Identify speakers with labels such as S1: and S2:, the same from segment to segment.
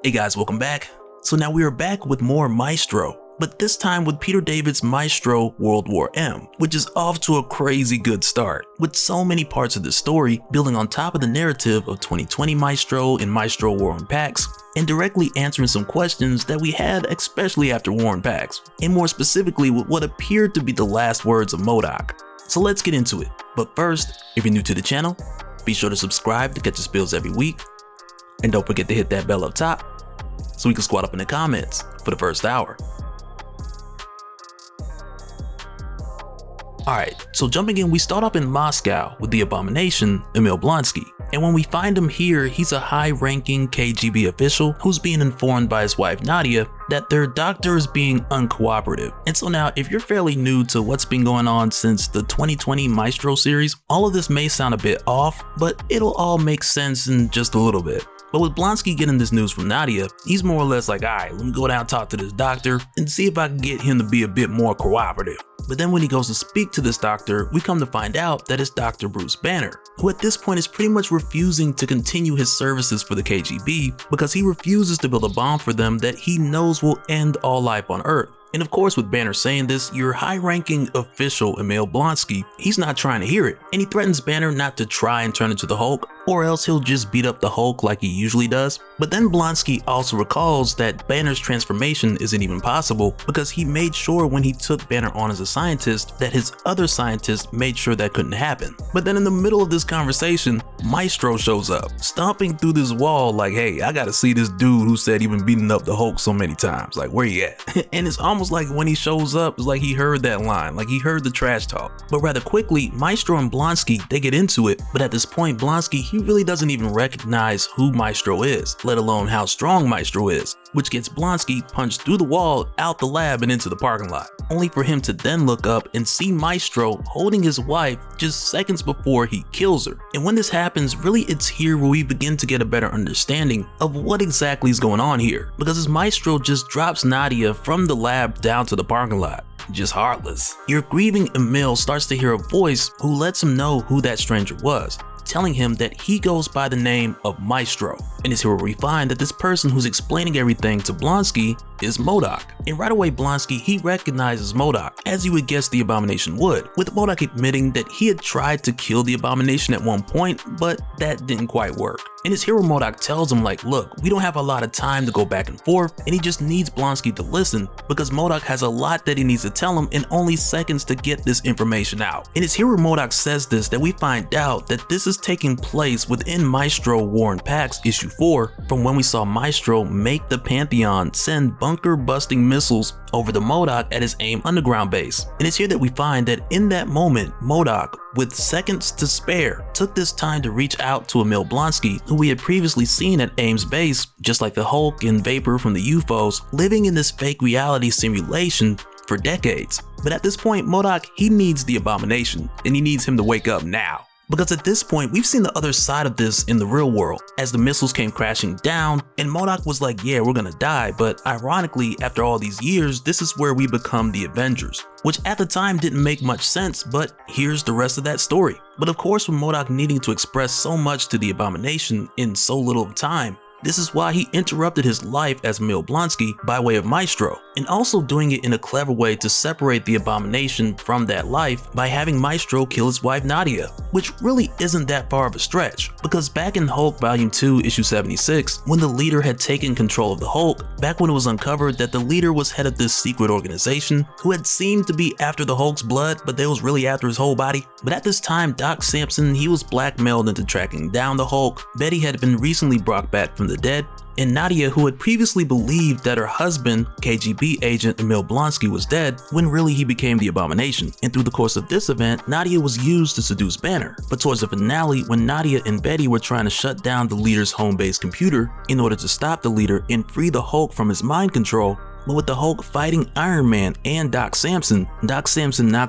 S1: Hey guys, welcome back. So now we are back with more Maestro, but this time with Peter David's Maestro World War M, which is off to a crazy good start, with so many parts of the story building on top of the narrative of 2020 Maestro and Maestro War and Pax, and directly answering some questions that we had especially after War and Pax, and more specifically with what appeared to be the last words of MODOK. So let's get into it, but first, if you're new to the channel, be sure to subscribe to catch the spills every week, and don't forget to hit that bell up top so we can squat up in the comments for the first hour. Alright, so jumping in, we start off in Moscow with the Abomination, Emil Blonsky. And when we find him here, he's a high-ranking KGB official who's being informed by his wife Nadia that their doctor is being uncooperative. And so now, if you're fairly new to what's been going on since the 2020 Maestro series, all of this may sound a bit off, but it'll all make sense in just a little bit. But with Blonsky getting this news from Nadia, he's more or less like, alright, let me go down and talk to this doctor and see if I can get him to be a bit more cooperative. But then when he goes to speak to this doctor, we come to find out that it's Dr. Bruce Banner, who at this point is pretty much refusing to continue his services for the KGB because he refuses to build a bomb for them that he knows will end all life on Earth. And of course, with Banner saying this, your high-ranking official Emil Blonsky, he's not trying to hear it, and he threatens Banner not to try and turn into the Hulk, or else he'll just beat up the Hulk like he usually does. But then Blonsky also recalls that Banner's transformation isn't even possible because he made sure when he took Banner on as a scientist that his other scientists made sure that couldn't happen. But then in the middle of this conversation, Maestro shows up, stomping through this wall like, hey, I gotta see this dude who said he been beating up the Hulk so many times, like where he at? And it's almost like when he shows up, it's like he heard that line, like he heard the trash talk. But rather quickly, Maestro and Blonsky, they get into it, but at this point, Blonsky, he really doesn't even recognize who Maestro is, let alone how strong Maestro is, which gets Blonsky punched through the wall, out the lab and into the parking lot, only for him to then look up and see Maestro holding his wife just seconds before he kills her. And when this happens, really it's here where we begin to get a better understanding of what exactly is going on here, because as Maestro just drops Nadia from the lab down to the parking lot, just heartless, your grieving Emil starts to hear a voice who lets him know who that stranger was, telling him that he goes by the name of Maestro. And it's here where we find that this person who's explaining everything to Blonsky is MODOK. And right away Blonsky, he recognizes MODOK, as you would guess the Abomination would, with MODOK admitting that he had tried to kill the Abomination at one point, but that didn't quite work. And it's here where MODOK tells him like, look, we don't have a lot of time to go back and forth, and he just needs Blonsky to listen because MODOK has a lot that he needs to tell him in only seconds to get this information out. And it's here where MODOK says this that we find out that this is taking place within Maestro War and Pax issue 4, from when we saw Maestro make the Pantheon send bunker-busting missiles over the MODOK at his AIM underground base. And it's here that we find that in that moment, MODOK, with seconds to spare, took this time to reach out to Emil Blonsky, who we had previously seen at AIM's base, just like the Hulk and Vapor from the UFOs, living in this fake reality simulation for decades. But at this point, MODOK, he needs the Abomination, and he needs him to wake up now. Because at this point, we've seen the other side of this in the real world, as the missiles came crashing down, and MODOK was like, yeah, we're gonna die, but ironically, after all these years, this is where we become the Avengers, which at the time didn't make much sense, but here's the rest of that story. But of course, with MODOK needing to express so much to the Abomination in so little time, this is why he interrupted his life as Emil Blonsky by way of Maestro, and also doing it in a clever way to separate the Abomination from that life by having Maestro kill his wife Nadia, which really isn't that far of a stretch, because back in Hulk Volume 2 issue 76, when the leader had taken control of the Hulk, back when it was uncovered that the leader was head of this secret organization who had seemed to be after the Hulk's blood, but they was really after his whole body. But at this time, Doc Samson, he was blackmailed into tracking down the Hulk, Betty had been recently brought back from the dead, and Nadia, who had previously believed that her husband, KGB agent Emil Blonsky, was dead, when really he became the Abomination. And through the course of this event, Nadia was used to seduce Banner. But towards the finale, when Nadia and Betty were trying to shut down the leader's home-based computer in order to stop the leader and free the Hulk from his mind control, but with the Hulk fighting Iron Man and Doc Samson knocks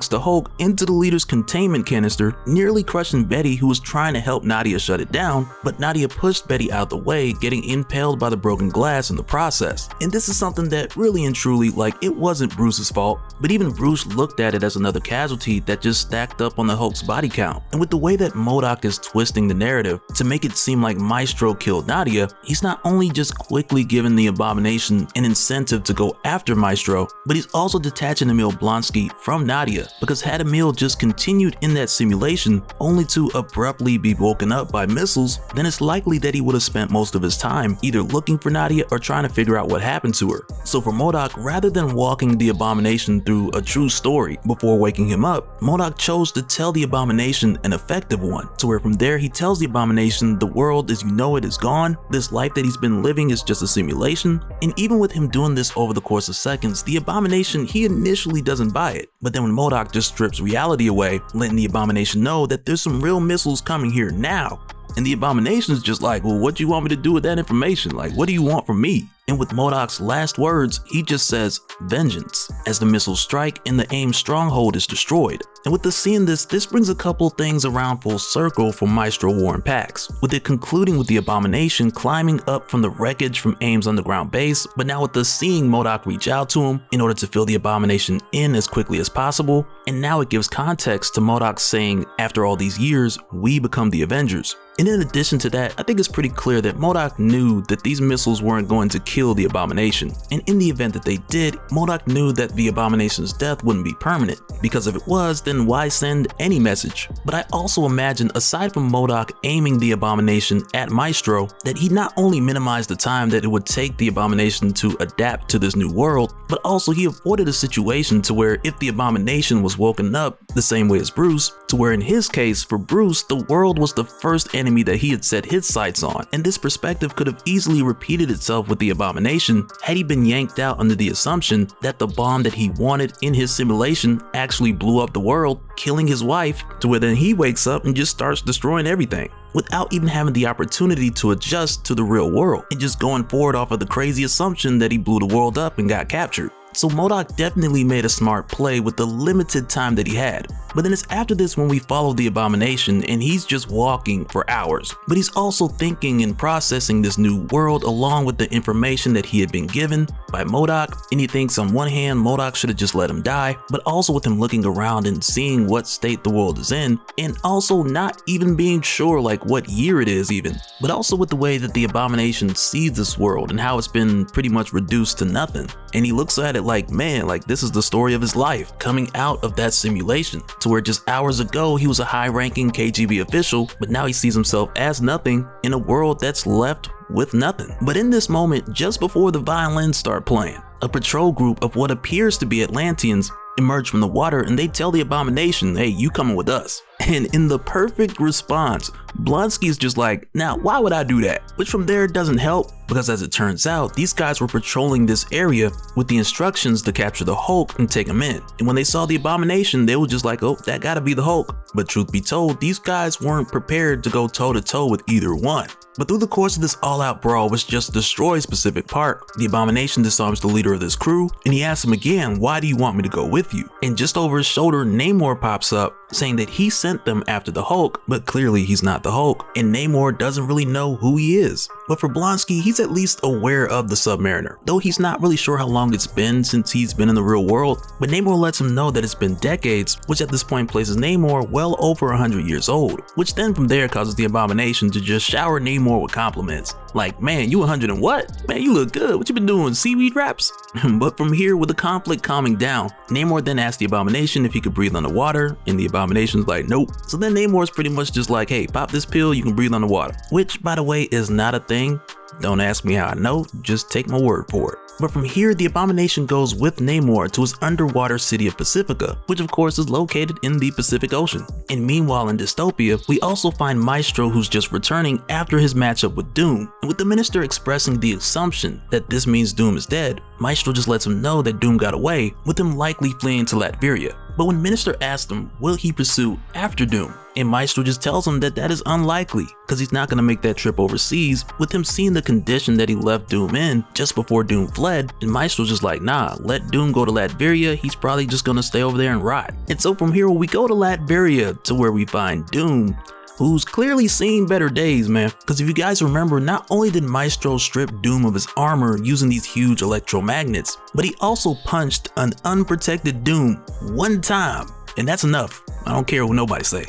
S1: the Hulk into the leader's containment canister, nearly crushing Betty, who was trying to help Nadia shut it down, but Nadia pushed Betty out the way, getting impaled by the broken glass in the process. And this is something that really and truly, like, it wasn't Bruce's fault, but even Bruce looked at it as another casualty that just stacked up on the Hulk's body count. And with the way that MODOK is twisting the narrative to make it seem like Maestro killed Nadia, he's not only just quickly giving the Abomination an incentive to go after Maestro, but he's also detaching Emil Blonsky from Nadia, because had Emil just continued in that simulation only to abruptly be woken up by missiles, then it's likely that he would have spent most of his time either looking for Nadia or trying to figure out what happened to her. So for MODOK, rather than walking the Abomination through a true story before waking him up, MODOK chose to tell the Abomination an effective one, to where from there he tells the Abomination the world as you know it is gone, this life that he's been living is just a simulation. And even with him doing this over the course of seconds, the Abomination, he initially doesn't buy it. But then when MODOK just strips reality away, letting the Abomination know that there's some real missiles coming here now, and the Abomination's just like, well, what do you want me to do with that information? Like, what do you want from me? And with MODOK's last words, he just says, vengeance, as the missiles strike and the AIM stronghold is destroyed. And with us seeing this brings a couple things around full circle for Maestro War and Pax, with it concluding with the Abomination climbing up from the wreckage from AIM's underground base, but now with us seeing MODOK reach out to him in order to fill the Abomination in as quickly as possible, and now it gives context to MODOK saying, after all these years, we become the Avengers. And in addition to that, I think it's pretty clear that MODOK knew that these missiles weren't going to kill the Abomination, and in the event that they did, MODOK knew that the Abomination's death wouldn't be permanent, because if it was, then why send any message? But I also imagine, aside from MODOK aiming the Abomination at Maestro, that he not only minimized the time that it would take the Abomination to adapt to this new world, but also he avoided a situation to where if the Abomination was woken up the same way as Bruce, to where in his case, for Bruce, the world was the first enemy that he had set his sights on, and this perspective could have easily repeated itself with the Abomination had he been yanked out under the assumption that the bomb that he wanted in his simulation actually blew up the world, killing his wife, to where then he wakes up and just starts destroying everything, without even having the opportunity to adjust to the real world, and just going forward off of the crazy assumption that he blew the world up and got captured. So MODOK definitely made a smart play with the limited time that he had. But then it's after this when we follow the Abomination and he's just walking for hours. But he's also thinking and processing this new world along with the information that he had been given by MODOK. And he thinks on one hand MODOK should have just let him die, but also with him looking around and seeing what state the world is in, and also not even being sure like what year it is even, but also with the way that the Abomination sees this world and how it's been pretty much reduced to nothing. And he looks at it like, man, like this is the story of his life coming out of that simulation, to where just hours ago he was a high-ranking KGB official, but now he sees himself as nothing in a world that's left with nothing. But in this moment, just before the violins start playing, a patrol group of what appears to be Atlanteans emerge from the water and they tell the Abomination, hey, you coming with us. And in the perfect response, Blonsky's just like, now why would I do that? Which from there doesn't help, because as it turns out, these guys were patrolling this area with the instructions to capture the Hulk and take him in. And when they saw the Abomination, they were just like, oh, that gotta be the Hulk. But truth be told, these guys weren't prepared to go toe to toe with either one. But through the course of this all-out brawl, which just destroys Pacific Park, the Abomination disarms the leader of this crew, and he asks him again, why do you want me to go with you? And just over his shoulder, Namor pops up, saying that he sent them after the Hulk, but clearly he's not the Hulk, and Namor doesn't really know who he is. But for Blonsky, he's at least aware of the Submariner, though he's not really sure how long it's been since he's been in the real world, but Namor lets him know that it's been decades, which at this point places Namor well over 100 years old, which then from there causes the Abomination to just shower Namor with compliments. Like, man, you 100 and what? Man, you look good. What you been doing, seaweed wraps? But from here, with the conflict calming down, Namor then asks the Abomination if he could breathe underwater, and the Abomination's like, nope. So then Namor's pretty much just like, hey, pop this pill, you can breathe underwater. Which, by the way, is not a thing. Don't ask me how I know, just take my word for it. But from here, the Abomination goes with Namor to his underwater city of Pacifica, which of course is located in the Pacific Ocean. And meanwhile in Dystopia, we also find Maestro, who's just returning after his matchup with Doom. And with the Minister expressing the assumption that this means Doom is dead, Maestro just lets him know that Doom got away, with him likely fleeing to Latveria. But when Minister asks him, will he pursue after Doom? And Maestro just tells him that that is unlikely, because he's not going to make that trip overseas, with him seeing the condition that he left Doom in just before Doom fled, and Maestro's just like, nah, let Doom go to Latveria, he's probably just going to stay over there and rot. And so from here we go to Latveria, to where we find Doom, who's clearly seen better days, man. Because if you guys remember, not only did Maestro strip Doom of his armor using these huge electromagnets, but he also punched an unprotected Doom one time. And that's enough. I don't care what nobody say.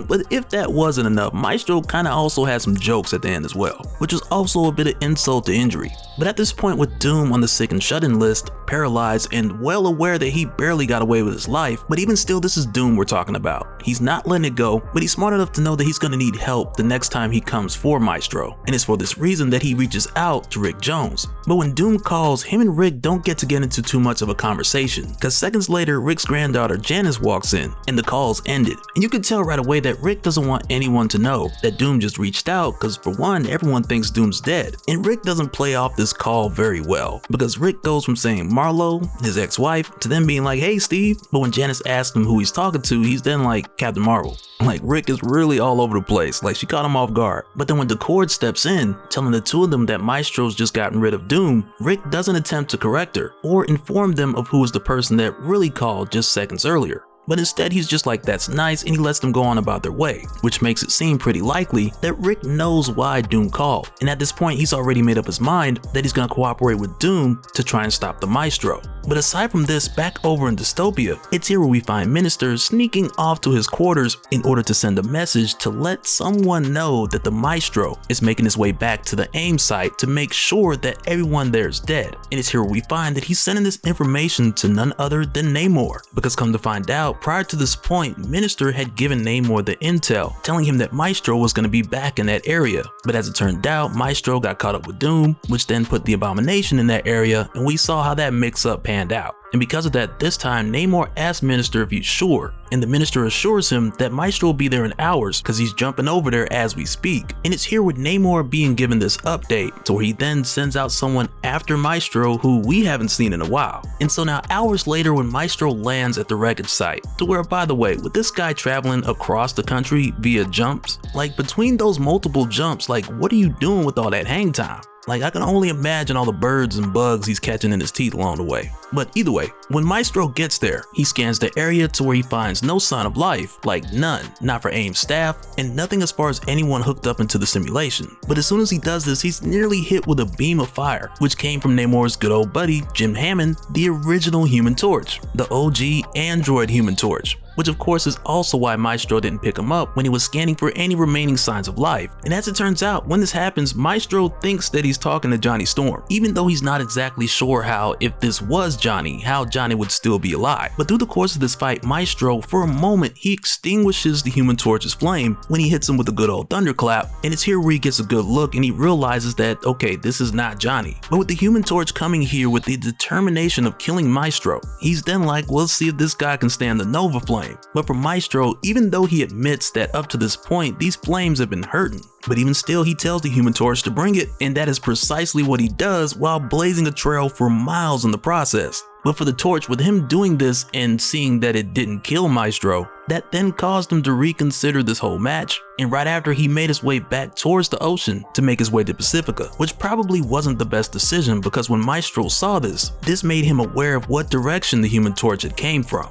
S1: But if that wasn't enough, Maestro kinda also had some jokes at the end as well, which was also a bit of insult to injury. But at this point, with Doom on the sick and shut-in list, paralyzed and well aware that he barely got away with his life, but even still, this is Doom we're talking about. He's not letting it go, but he's smart enough to know that he's gonna need help the next time he comes for Maestro. And it's for this reason that he reaches out to Rick Jones. But when Doom calls, him and Rick don't get to get into too much of a conversation, because seconds later, Rick's granddaughter Janice walks in, and the call's ended. And you can tell right away that Rick doesn't want anyone to know that Doom just reached out, because for one, everyone thinks Doom's dead. And Rick doesn't play off this call very well, because Rick goes from saying Marlo, his ex-wife, to then being like, hey Steve. But when Janice asks him who he's talking to, he's then like, Captain Marvel. Like, Rick is really all over the place, like she caught him off guard. But then when Decord steps in, telling the two of them that Maestro's just gotten rid of Doom, Rick doesn't attempt to correct her or inform them of who was the person that really called just seconds earlier. But instead he's just like, that's nice, and he lets them go on about their way, which makes it seem pretty likely that Rick knows why Doom called. And at this point he's already made up his mind that he's gonna cooperate with Doom to try and stop the Maestro. But aside from this, back over in Dystopia, it's here where we find Minister sneaking off to his quarters in order to send a message to let someone know that the Maestro is making his way back to the AIM site to make sure that everyone there is dead. And it's here where we find that he's sending this information to none other than Namor, because come to find out, prior to this point, Minister had given Namor the intel, telling him that Maestro was going to be back in that area. But as it turned out, Maestro got caught up with Doom, which then put the Abomination in that area, and we saw how that mix-up panned out. And because of that, this time Namor asks Minister if he's sure, and the Minister assures him that Maestro will be there in hours because he's jumping over there as we speak. And it's here with Namor being given this update, to where he then sends out someone after Maestro who we haven't seen in a while. And so now hours later, when Maestro lands at the wreckage site, to where, by the way, with this guy traveling across the country via jumps, like between those multiple jumps, like what are you doing with all that hang time? Like, I can only imagine all the birds and bugs he's catching in his teeth along the way. But either way, when Maestro gets there, he scans the area to where he finds no sign of life, like none, not for AIM staff, and nothing as far as anyone hooked up into the simulation. But as soon as he does this, he's nearly hit with a beam of fire, which came from Namor's good old buddy, Jim Hammond, the original Human Torch, the OG android Human Torch. Which of course is also why Maestro didn't pick him up when he was scanning for any remaining signs of life. And as it turns out, when this happens, Maestro thinks that he's talking to Johnny Storm, even though he's not exactly sure how, if this was Johnny, how Johnny would still be alive. But through the course of this fight, Maestro, for a moment, he extinguishes the Human Torch's flame when he hits him with a good old thunderclap, and it's here where he gets a good look and he realizes that, okay, this is not Johnny. But with the Human Torch coming here with the determination of killing Maestro, he's then like, well, let's see if this guy can stand the Nova flame. But for Maestro, even though he admits that up to this point, these flames have been hurting, but even still, he tells the Human Torch to bring it, and that is precisely what he does while blazing a trail for miles in the process. But for the Torch, with him doing this and seeing that it didn't kill Maestro, that then caused him to reconsider this whole match, and right after he made his way back towards the ocean to make his way to Pacifica, which probably wasn't the best decision, because when Maestro saw this made him aware of what direction the Human Torch had came from.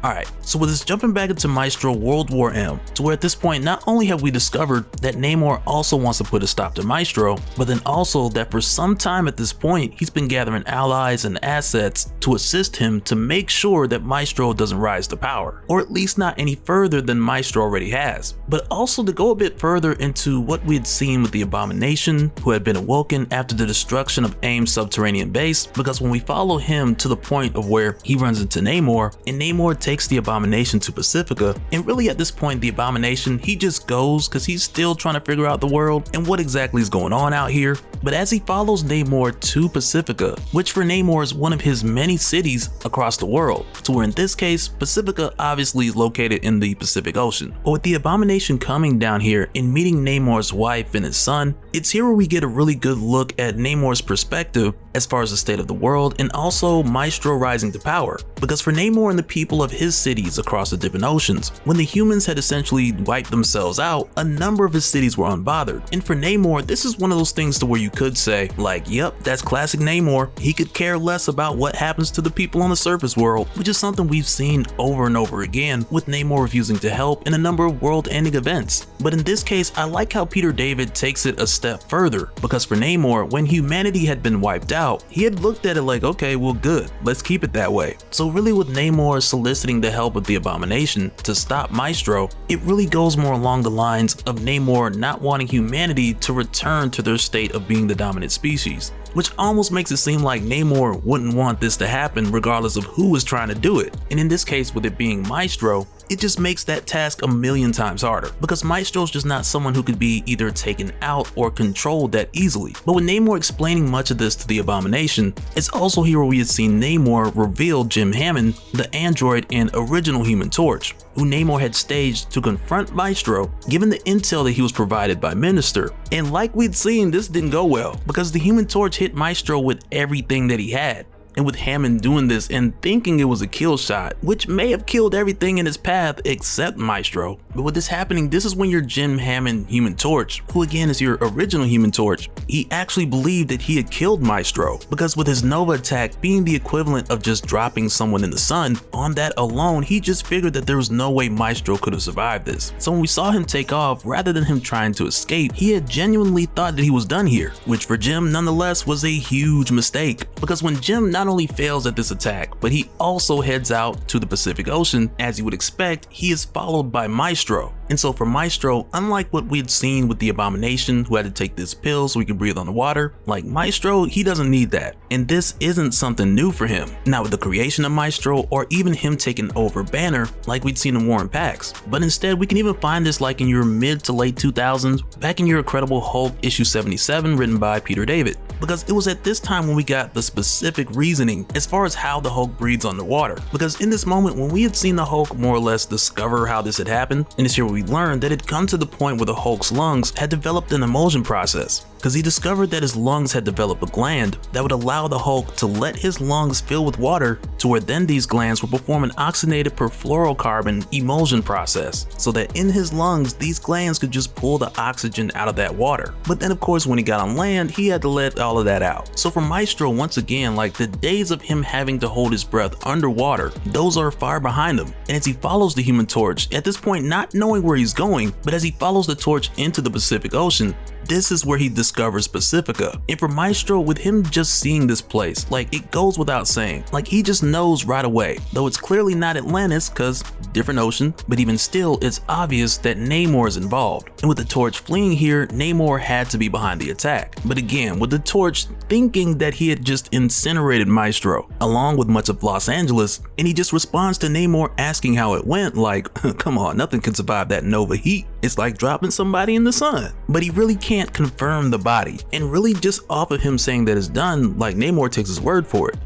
S1: Alright, so with this jumping back into Maestro World War M, to where at this point not only have we discovered that Namor also wants to put a stop to Maestro, but then also that for some time at this point he's been gathering allies and assets to assist him to make sure that Maestro doesn't rise to power, or at least not any further than Maestro already has. But also to go a bit further into what we had seen with the Abomination, who had been awoken after the destruction of AIM's subterranean base, because when we follow him to the point of where he runs into Namor, and Namor takes the Abomination to Pacifica, and really at this point the Abomination, he just goes because he's still trying to figure out the world and what exactly is going on out here. but as he follows Namor to Pacifica, which for Namor is one of his many cities across the world, so where in this case, Pacifica obviously is located in the Pacific Ocean. But with the Abomination coming down here and meeting Namor's wife and his son, it's here where we get a really good look at Namor's perspective as far as the state of the world and also Maestro rising to power. Because for Namor and the people of his cities across the different oceans, when the humans had essentially wiped themselves out, a number of his cities were unbothered. And for Namor, this is one of those things to where you could say, like, yep, that's classic Namor. He could care less about what happens to the people on the surface world, which is something we've seen over and over again with Namor refusing to help in a number of world-ending events. But in this case, I like how Peter David takes it a step further, because for Namor, when humanity had been wiped out, he had looked at it like, okay, well good, let's keep it that way. So really with Namor soliciting the help of the Abomination to stop Maestro, it really goes more along the lines of Namor not wanting humanity to return to their state of being the dominant species, which almost makes it seem like Namor wouldn't want this to happen regardless of who was trying to do it. And in this case, with it being Maestro, it just makes that task a million times harder, because Maestro's just not someone who could be either taken out or controlled that easily. But with Namor explaining much of this to the Abomination, it's also here where we had seen Namor reveal Jim Hammond, the android and original Human Torch, who Namor had staged to confront Maestro, given the intel that he was provided by Minister. And like we'd seen, this didn't go well, because the Human Torch hit Maestro with everything that he had. And with Hammond doing this and thinking it was a kill shot, which may have killed everything in his path except Maestro. But with this happening, this is when your Jim Hammond Human Torch, who again is your original Human Torch, he actually believed that he had killed Maestro, because with his Nova attack being the equivalent of just dropping someone in the sun, on that alone, he just figured that there was no way Maestro could have survived this. So when we saw him take off, rather than him trying to escape, he had genuinely thought that he was done here, which for Jim nonetheless was a huge mistake, because when Jim not only fails at this attack, but he also heads out to the Pacific Ocean. As you would expect, he is followed by Maestro. And so for Maestro, unlike what we had seen with the Abomination who had to take this pill so he could breathe on the water, like Maestro, he doesn't need that. And this isn't something new for him. Not with the creation of Maestro or even him taking over Banner like we'd seen in War and Pax. But instead, we can even find this like in your mid to late 2000s, back in your Incredible Hulk issue 77 written by Peter David. Because it was at this time when we got the specific reasoning as far as how the Hulk breathes underwater. Because in this moment, when we had seen the Hulk more or less discover how this had happened, and it's here where we learned that it had come to the point where the Hulk's lungs had developed an emulsion process. Because he discovered that his lungs had developed a gland that would allow the Hulk to let his lungs fill with water, to where then these glands would perform an oxygenated perfluorocarbon emulsion process, so that in his lungs these glands could just pull the oxygen out of that water. But then of course when he got on land, he had to let all of that out. So for Maestro, once again, like the days of him having to hold his breath underwater, those are far behind him. And as he follows the Human Torch, at this point not knowing where he's going, but as he follows the torch into the Pacific Ocean, this is where he discovers Pacifica. And for Maestro, with him just seeing this place, like it goes without saying, like he just knows right away, though it's clearly not Atlantis cause different ocean, but even still it's obvious that Namor is involved. And with the torch fleeing here, Namor had to be behind the attack. But again, with the torch thinking that he had just incinerated Maestro, along with much of Los Angeles, and he just responds to Namor asking how it went like, come on, nothing can survive that Nova heat. It's like dropping somebody in the sun. But he really can't confirm the body, and really just off of him saying that it's done, like Namor takes his word for it.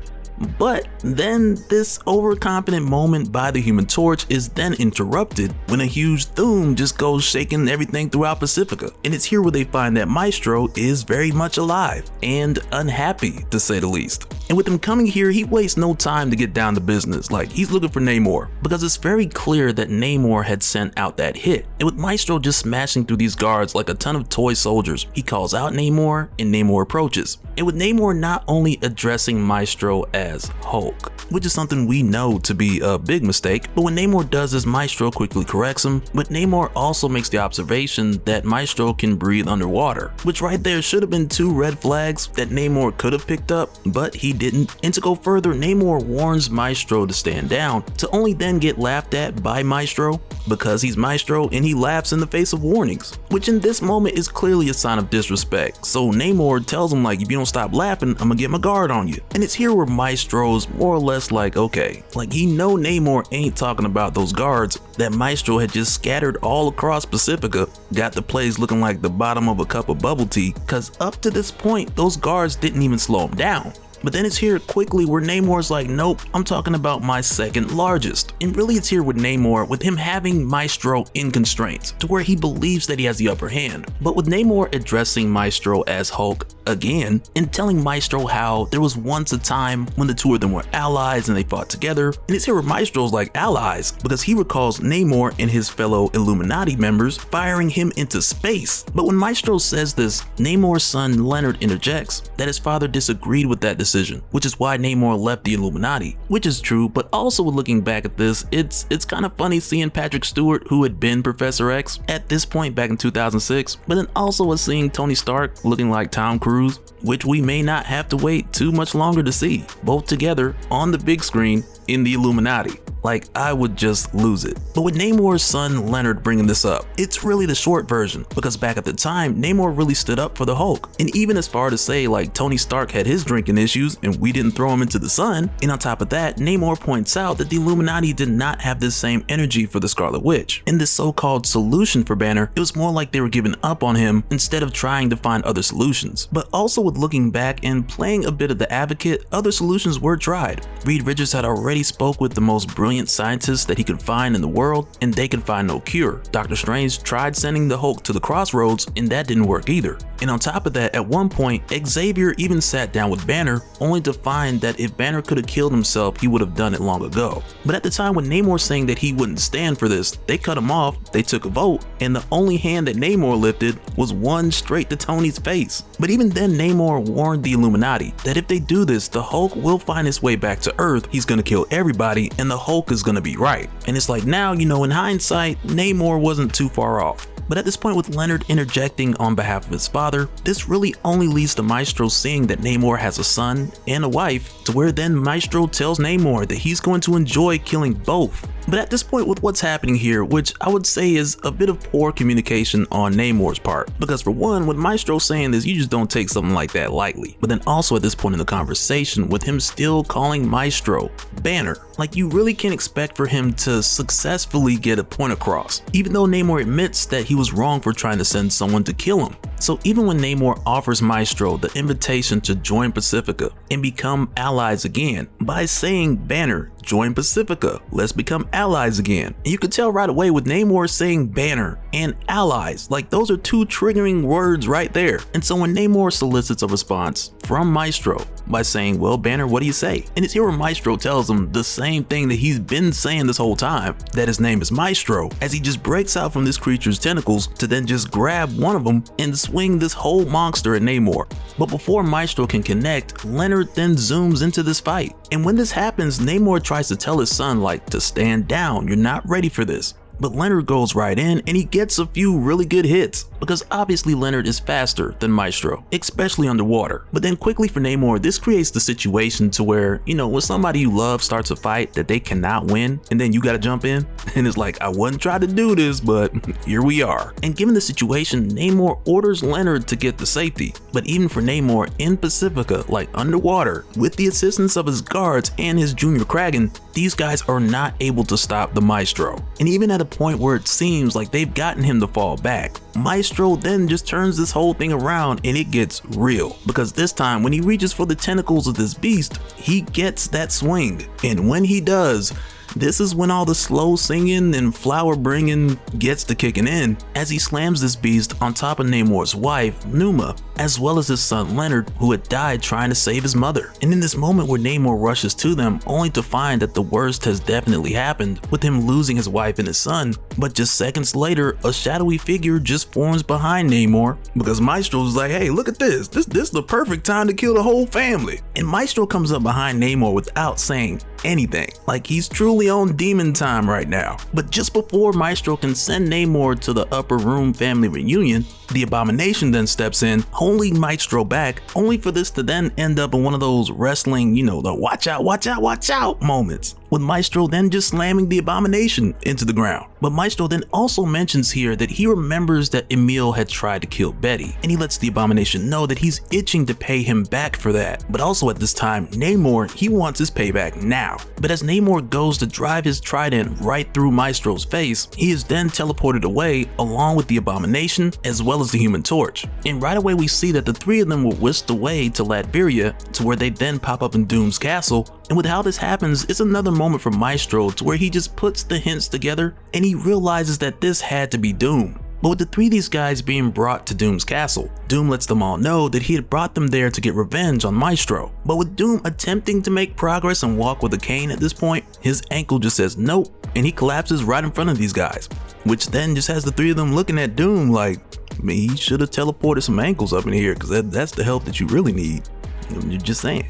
S1: But then this overconfident moment by the Human Torch is then interrupted when a huge Thum just goes shaking everything throughout Pacifica. And it's here where they find that Maestro is very much alive and unhappy, to say the least. And with him coming here, he wastes no time to get down to business, like he's looking for Namor, because it's very clear that Namor had sent out that hit. And with Maestro just smashing through these guards like a ton of toy soldiers, he calls out Namor and Namor approaches. And with Namor not only addressing Maestro as Hulk, which is something we know to be a big mistake, but when Namor does this, Maestro quickly corrects him. But Namor also makes the observation that Maestro can breathe underwater, which right there should have been two red flags that Namor could have picked up, but he didn't. And to go further, Namor warns Maestro to stand down, to only then get laughed at by Maestro because he's Maestro and he laughs in the face of warnings, which in this moment is clearly a sign of disrespect. So Namor tells him like, if you don't stop laughing, I'm gonna get my guard on you. And it's here where Maestro's more or less like, okay, like he know Namor ain't talking about those guards, that Maestro had just scattered all across Pacifica, got the place looking like the bottom of a cup of bubble tea, cause up to this point, those guards didn't even slow him down. But then it's here quickly where Namor's like, nope, I'm talking about my second largest. And really it's here with Namor, with him having Maestro in constraints, to where he believes that he has the upper hand. But with Namor addressing Maestro as Hulk again, and telling Maestro how there was once a time when the two of them were allies and they fought together. And it's here where Maestro's like allies, because he recalls Namor and his fellow Illuminati members firing him into space. But when Maestro says this, Namor's son Leonard interjects that his father disagreed with that decision, which is why Namor left the Illuminati, which is true. But also looking back at this, it's kind of funny seeing Patrick Stewart, who had been Professor X at this point back in 2006, but then also seeing Tony Stark looking like Tom Cruise, which we may not have to wait too much longer to see, both together on the big screen in the Illuminati. Like, I would just lose it. But with Namor's son Leonard bringing this up, it's really the short version, because back at the time, Namor really stood up for the Hulk. And even as far to say like Tony Stark had his drinking issues and we didn't throw him into the sun, and on top of that, Namor points out that the Illuminati did not have the same energy for the Scarlet Witch. In this so-called solution for Banner, it was more like they were giving up on him instead of trying to find other solutions. But also with looking back and playing a bit of the advocate, other solutions were tried. Reed Richards had already spoke with the most brilliant scientists that he could find in the world, and they could find no cure. Doctor Strange tried sending the Hulk to the crossroads, and that didn't work either. And on top of that, at one point, Xavier even sat down with Banner, only to find that if Banner could have killed himself, he would have done it long ago. But at the time when Namor saying that he wouldn't stand for this, they cut him off, they took a vote, and the only hand that Namor lifted was one straight to Tony's face. But even then, Namor warned the Illuminati that if they do this, the Hulk will find his way back to Earth, he's gonna kill everybody, and the Hulk is gonna be right. And it's like now, you know, in hindsight, Namor wasn't too far off. But at this point, with Leonard interjecting on behalf of his father, this really only leads to Maestro seeing that Namor has a son and a wife, to where then Maestro tells Namor that he's going to enjoy killing both. But at this point, with what's happening here, which I would say is a bit of poor communication on Namor's part, because for one, with Maestro saying this, you just don't take something like that lightly. But then also at this point in the conversation, with him still calling Maestro Banner, like you really can't expect for him to successfully get a point across, even though Namor admits that he was wrong for trying to send someone to kill him. So even when Namor offers Maestro the invitation to join Pacifica and become allies again by saying, Banner, join Pacifica, let's become allies again. And you could tell right away with Namor saying Banner and allies, like those are two triggering words right there. And so when Namor solicits a response from Maestro by saying, well, Banner, what do you say? And it's here where Maestro tells him the same thing that he's been saying this whole time, that his name is Maestro, as he just breaks out from this creature's tentacles to then just grab one of them and swing this whole monster at Namor. But before Maestro can connect, Leonard then zooms into this fight. And when this happens, Namor tries to tell his son like to stand down, you're not ready for this. But Leonard goes right in and he gets a few really good hits, because obviously Leonard is faster than Maestro, especially underwater. But then quickly for Namor, this creates the situation to where, you know, when somebody you love starts a fight that they cannot win, and then you gotta jump in, and it's like, I wouldn't try to do this, but here we are. And given the situation, Namor orders Leonard to get to safety. But even for Namor in Pacifica, like underwater, with the assistance of his guards and his junior Kragan, these guys are not able to stop the Maestro. And even at a point where it seems like they've gotten him to fall back, Maestro then just turns this whole thing around and it gets real, because this time when he reaches for the tentacles of this beast, he gets that swing. And when he does, this is when all the slow singing and flower bringing gets to kicking in, as he slams this beast on top of Namor's wife, Numa, as well as his son Leonard, who had died trying to save his mother. And in this moment where Namor rushes to them, only to find that the worst has definitely happened, with him losing his wife and his son. But just seconds later, a shadowy figure just forms behind Namor, because Maestro's like, hey, look at this. This is the perfect time to kill the whole family. And Maestro comes up behind Namor without saying anything, like he's truly on demon time right now. But just before Maestro can send Namor to the upper room family reunion, the Abomination then steps in, holding Maestro back, only for this to then end up in one of those wrestling, you know, the watch out, watch out, watch out moments. with Maestro then just slamming the Abomination into the ground. But Maestro then also mentions here that he remembers that Emil had tried to kill Betty, and he lets the Abomination know that he's itching to pay him back for that. But also at this time, Namor, he wants his payback now. But as Namor goes to drive his trident right through Maestro's face, he is then teleported away along with the Abomination as well as the Human Torch. And right away we see that the three of them were whisked away to Latveria, to where they then pop up in Doom's castle. And with how this happens, it's another moment for Maestro to where he just puts the hints together and he realizes that this had to be Doom. But with the three of these guys being brought to Doom's castle, Doom lets them all know that he had brought them there to get revenge on Maestro. But with Doom attempting to make progress and walk with a cane at this point, his ankle just says nope, and he collapses right in front of these guys, which then just has the three of them looking at Doom like, man, he should have teleported some ankles up in here, because that's the help that you really need. You're just saying.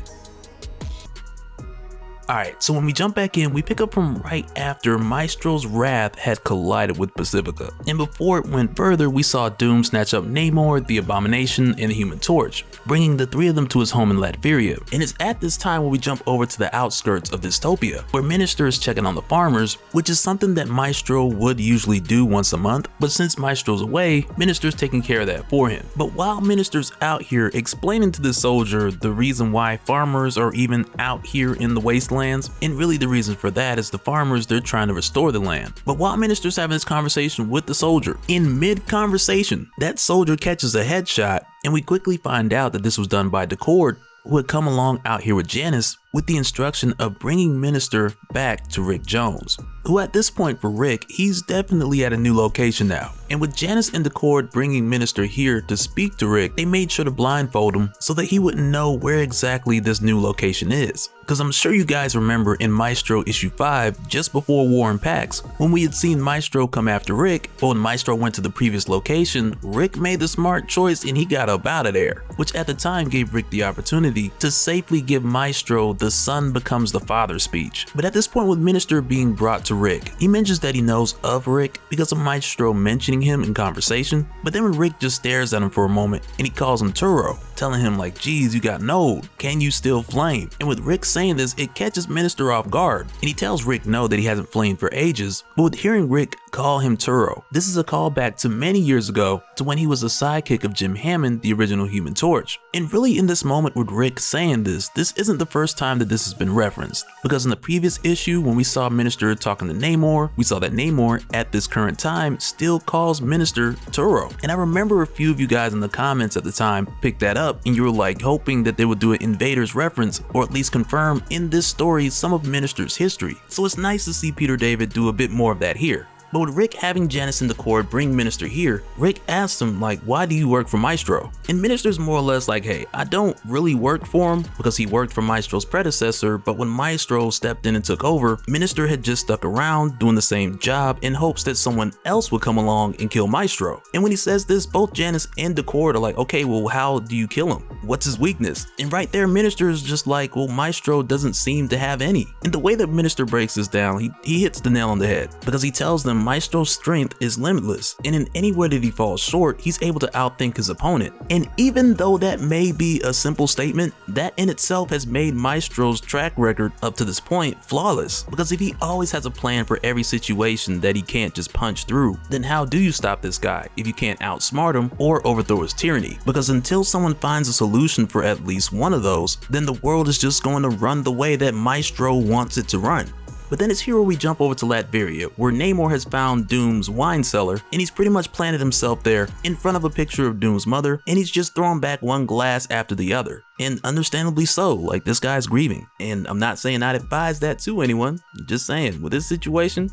S1: Alright, so when we jump back in, we pick up from right after Maestro's wrath had collided with Pacifica. And before it went further, we saw Doom snatch up Namor, the Abomination, and the Human Torch, bringing the three of them to his home in Latveria. And it's at this time when we jump over to the outskirts of Dystopia, where Minister is checking on the farmers, which is something that Maestro would usually do once a month, but since Maestro's away, Minister's taking care of that for him. But while Minister's out here explaining to the soldier the reason why farmers are even out here in the wasteland, and really the reason for that is the farmers, they're trying to restore the land. But while Minister's having this conversation with the soldier, in mid-conversation, that soldier catches a headshot, and we quickly find out that this was done by Decord, who had come along out here with Janice with the instruction of bringing Minister back to Rick Jones, who at this point for Rick, he's definitely at a new location now. And with Janice and Decord bringing Minister here to speak to Rick, they made sure to blindfold him so that he wouldn't know where exactly this new location is. Because I'm sure you guys remember in Maestro issue 5, just before War and Pax, when we had seen Maestro come after Rick, but when Maestro went to the previous location, Rick made the smart choice and he got up out of there, which at the time gave Rick the opportunity to safely give Maestro the son becomes the father speech. But at this point, with Minister being brought to Rick, he mentions that he knows of Rick because of Maestro mentioning him in conversation, but then when Rick just stares at him for a moment and he calls him Turo, telling him like, geez, you got node, can you still flame? And with Rick saying this, it catches Minister off guard, and he tells Rick no, that he hasn't flamed for ages. But with hearing Rick call him Turo, this is a callback to many years ago to when he was a sidekick of Jim Hammond, the original Human Torch. And really in this moment with Rick saying this isn't the first time that this has been referenced, because in the previous issue when we saw Minister talking to Namor, we saw that Namor at this current time still calls Minister Turo. And I remember a few of you guys in the comments at the time picked that up, and you were like hoping that they would do an Invaders reference, or at least confirm in this story some of Minister's history. So it's nice to see Peter David do a bit more of that here. But with Rick having Janice and Decord bring Minister here, Rick asks him like, why do you work for Maestro? And Minister's more or less like, hey, I don't really work for him because he worked for Maestro's predecessor, but when Maestro stepped in and took over, Minister had just stuck around doing the same job in hopes that someone else would come along and kill Maestro. And when he says this, both Janice and Decord are like, okay, well, how do you kill him? What's his weakness? And right there, Minister is just like, well, Maestro doesn't seem to have any. And the way that Minister breaks this down, he hits the nail on the head, because he tells them Maestro's strength is limitless, and in any way that he falls short, he's able to outthink his opponent. And even though that may be a simple statement, that in itself has made Maestro's track record up to this point flawless, because if he always has a plan for every situation that he can't just punch through, then how do you stop this guy if you can't outsmart him or overthrow his tyranny? Because until someone finds a solution for at least one of those, then the world is just going to run the way that Maestro wants it to run. But then it's here where we jump over to Latveria, where Namor has found Doom's wine cellar, and he's pretty much planted himself there in front of a picture of Doom's mother, and he's just throwing back one glass after the other. And understandably so, like this guy's grieving. And I'm not saying I'd advise that to anyone, just saying, with this situation,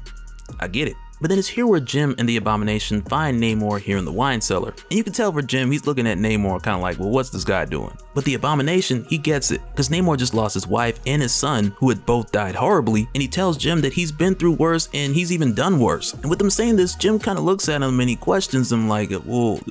S1: I get it. But then it's here where Jim and the Abomination find Namor here in the wine cellar. And you can tell for Jim, he's looking at Namor kind of like, well, what's this guy doing? But the Abomination, he gets it, because Namor just lost his wife and his son, who had both died horribly, and he tells Jim that he's been through worse and he's even done worse. And with him saying this, Jim kind of looks at him and he questions him like, well,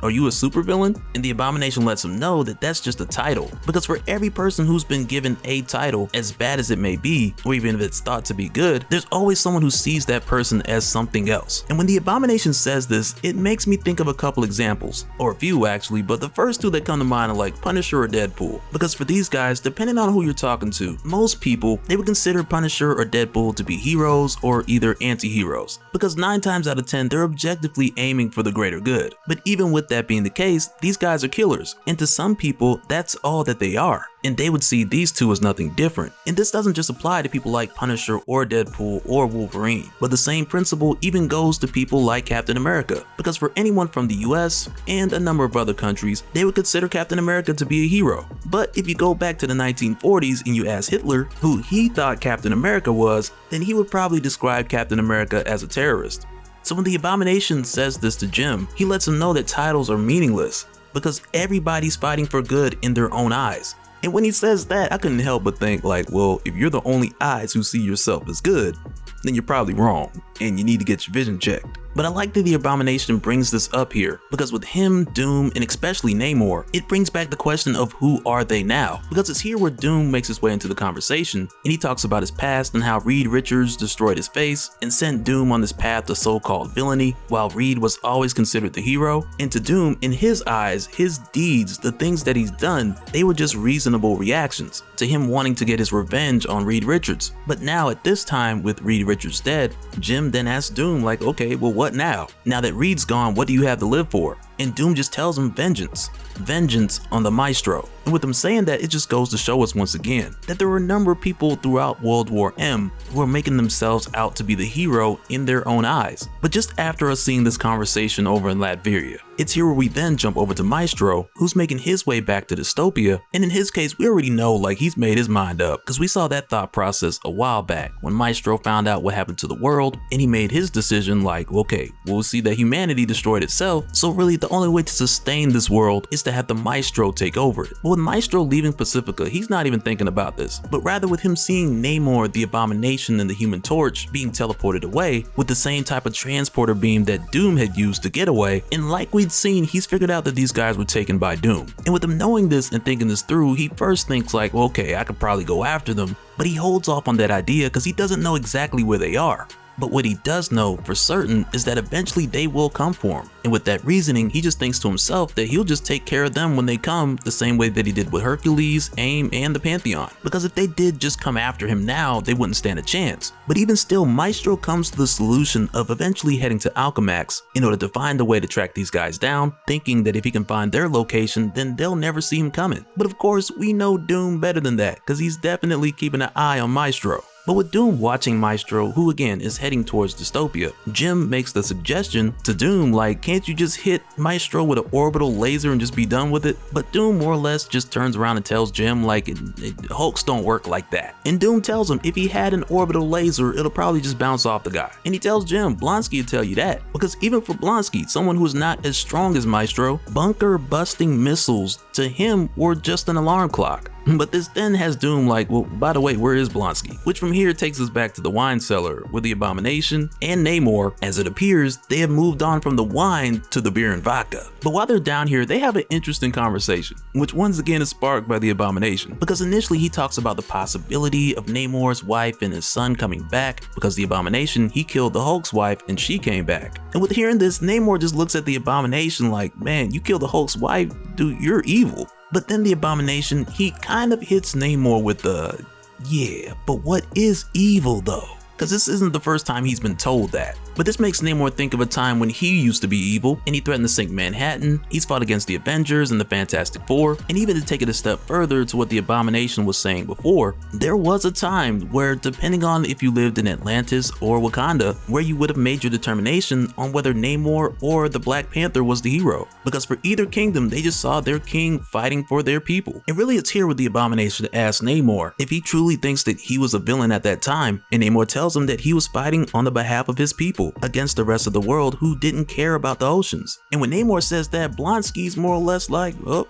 S1: Are you a supervillain? And the Abomination lets him know that that's just a title, because for every person who's been given a title, as bad as it may be, or even if it's thought to be good, there's always someone who sees that person as something else. And when the Abomination says this, it makes me think of a couple examples, or a few actually, but the first two that come to mind are like Punisher or Deadpool, because for these guys, depending on who you're talking to, most people, they would consider Punisher or Deadpool to be heroes or either anti-heroes, because 9 times out of 10 they're objectively aiming for the greater good. But even with that being the case, these guys are killers, and to some people that's all that they are, and they would see these two as nothing different. And this doesn't just apply to people like Punisher or Deadpool or Wolverine, but the same principle even goes to people like Captain America, because for anyone from the US and a number of other countries, they would consider Captain America to be a hero. But if you go back to the 1940s and you ask Hitler who he thought Captain America was, then he would probably describe Captain America as a terrorist. So when the Abomination says this to Jim, he lets him know that titles are meaningless, because everybody's fighting for good in their own eyes. And when he says that, I couldn't help but think like, well, if you're the only eyes who see yourself as good, then you're probably wrong, and you need to get your vision checked. But I like that the Abomination brings this up here, because with him, Doom, and especially Namor, it brings back the question of who are they now? Because it's here where Doom makes his way into the conversation, and he talks about his past and how Reed Richards destroyed his face and sent Doom on this path to so-called villainy, while Reed was always considered the hero. And to Doom, in his eyes, his deeds, the things that he's done, they were just reasonable reactions to him wanting to get his revenge on Reed Richards. But now at this time, with Reed Richards dead, Jim then asks Doom like, okay, well what now? Now that Reed's gone, what do you have to live for? And Doom just tells him vengeance. Vengeance on the Maestro. And with him saying that, it just goes to show us once again that there were a number of people throughout World War M who are making themselves out to be the hero in their own eyes. But just after us seeing this conversation over in Latveria, it's here where we then jump over to Maestro, who's making his way back to dystopia. And in his case, we already know like he's made his mind up, because we saw that thought process a while back when Maestro found out what happened to the world, and he made his decision like, okay, we'll see that humanity destroyed itself, so really the only way to sustain this world is to have the Maestro take over it. But with Maestro leaving Pacifica, he's not even thinking about this, but rather with him seeing Namor, the Abomination, and the Human Torch being teleported away with the same type of transporter beam that Doom had used to get away, and like we'd seen, he's figured out that these guys were taken by Doom. And with him knowing this and thinking this through, he first thinks like, well, okay, I could probably go after them, but he holds off on that idea because he doesn't know exactly where they are. But what he does know for certain is that eventually they will come for him. And with that reasoning, he just thinks to himself that he'll just take care of them when they come, the same way that he did with Hercules, AIM, and the Pantheon. Because if they did just come after him now, they wouldn't stand a chance. But even still, Maestro comes to the solution of eventually heading to Alchemax in order to find a way to track these guys down, thinking that if he can find their location, then they'll never see him coming. But of course, we know Doom better than that, because he's definitely keeping an eye on Maestro. But with Doom watching Maestro, who again is heading towards dystopia, Jim makes the suggestion to Doom like, can't you just hit Maestro with an orbital laser and just be done with it? But Doom more or less just turns around and tells Jim like, Hulks don't work like that. And Doom tells him if he had an orbital laser, it'll probably just bounce off the guy. And he tells Jim, Blonsky will tell you that, because even for Blonsky, someone who is not as strong as Maestro, bunker busting missiles to him were just an alarm clock. But this then has Doom like, well, by the way, where is Blonsky? Which from here takes us back to the wine cellar, where the Abomination and Namor, as it appears, they have moved on from the wine to the beer and vodka. But while they're down here, they have an interesting conversation, which once again is sparked by the Abomination, because initially he talks about the possibility of Namor's wife and his son coming back, because the Abomination, he killed the Hulk's wife and she came back. And with hearing this, Namor just looks at the Abomination like, man, you killed the Hulk's wife, dude, you're evil. But then the Abomination, he kind of hits Namor with the, yeah, but what is evil though? Because this isn't the first time he's been told that. But this makes Namor think of a time when he used to be evil, and he threatened to sink Manhattan, he's fought against the Avengers and the Fantastic Four, and even to take it a step further to what the Abomination was saying before, there was a time where, depending on if you lived in Atlantis or Wakanda, where you would have made your determination on whether Namor or the Black Panther was the hero. Because for either kingdom, they just saw their king fighting for their people. And really it's here with the Abomination to ask Namor if he truly thinks that he was a villain at that time, and Namor tells him that he was fighting on the behalf of his people against the rest of the world who didn't care about the oceans. And when Namor says that, Blonsky's more or less like, oh,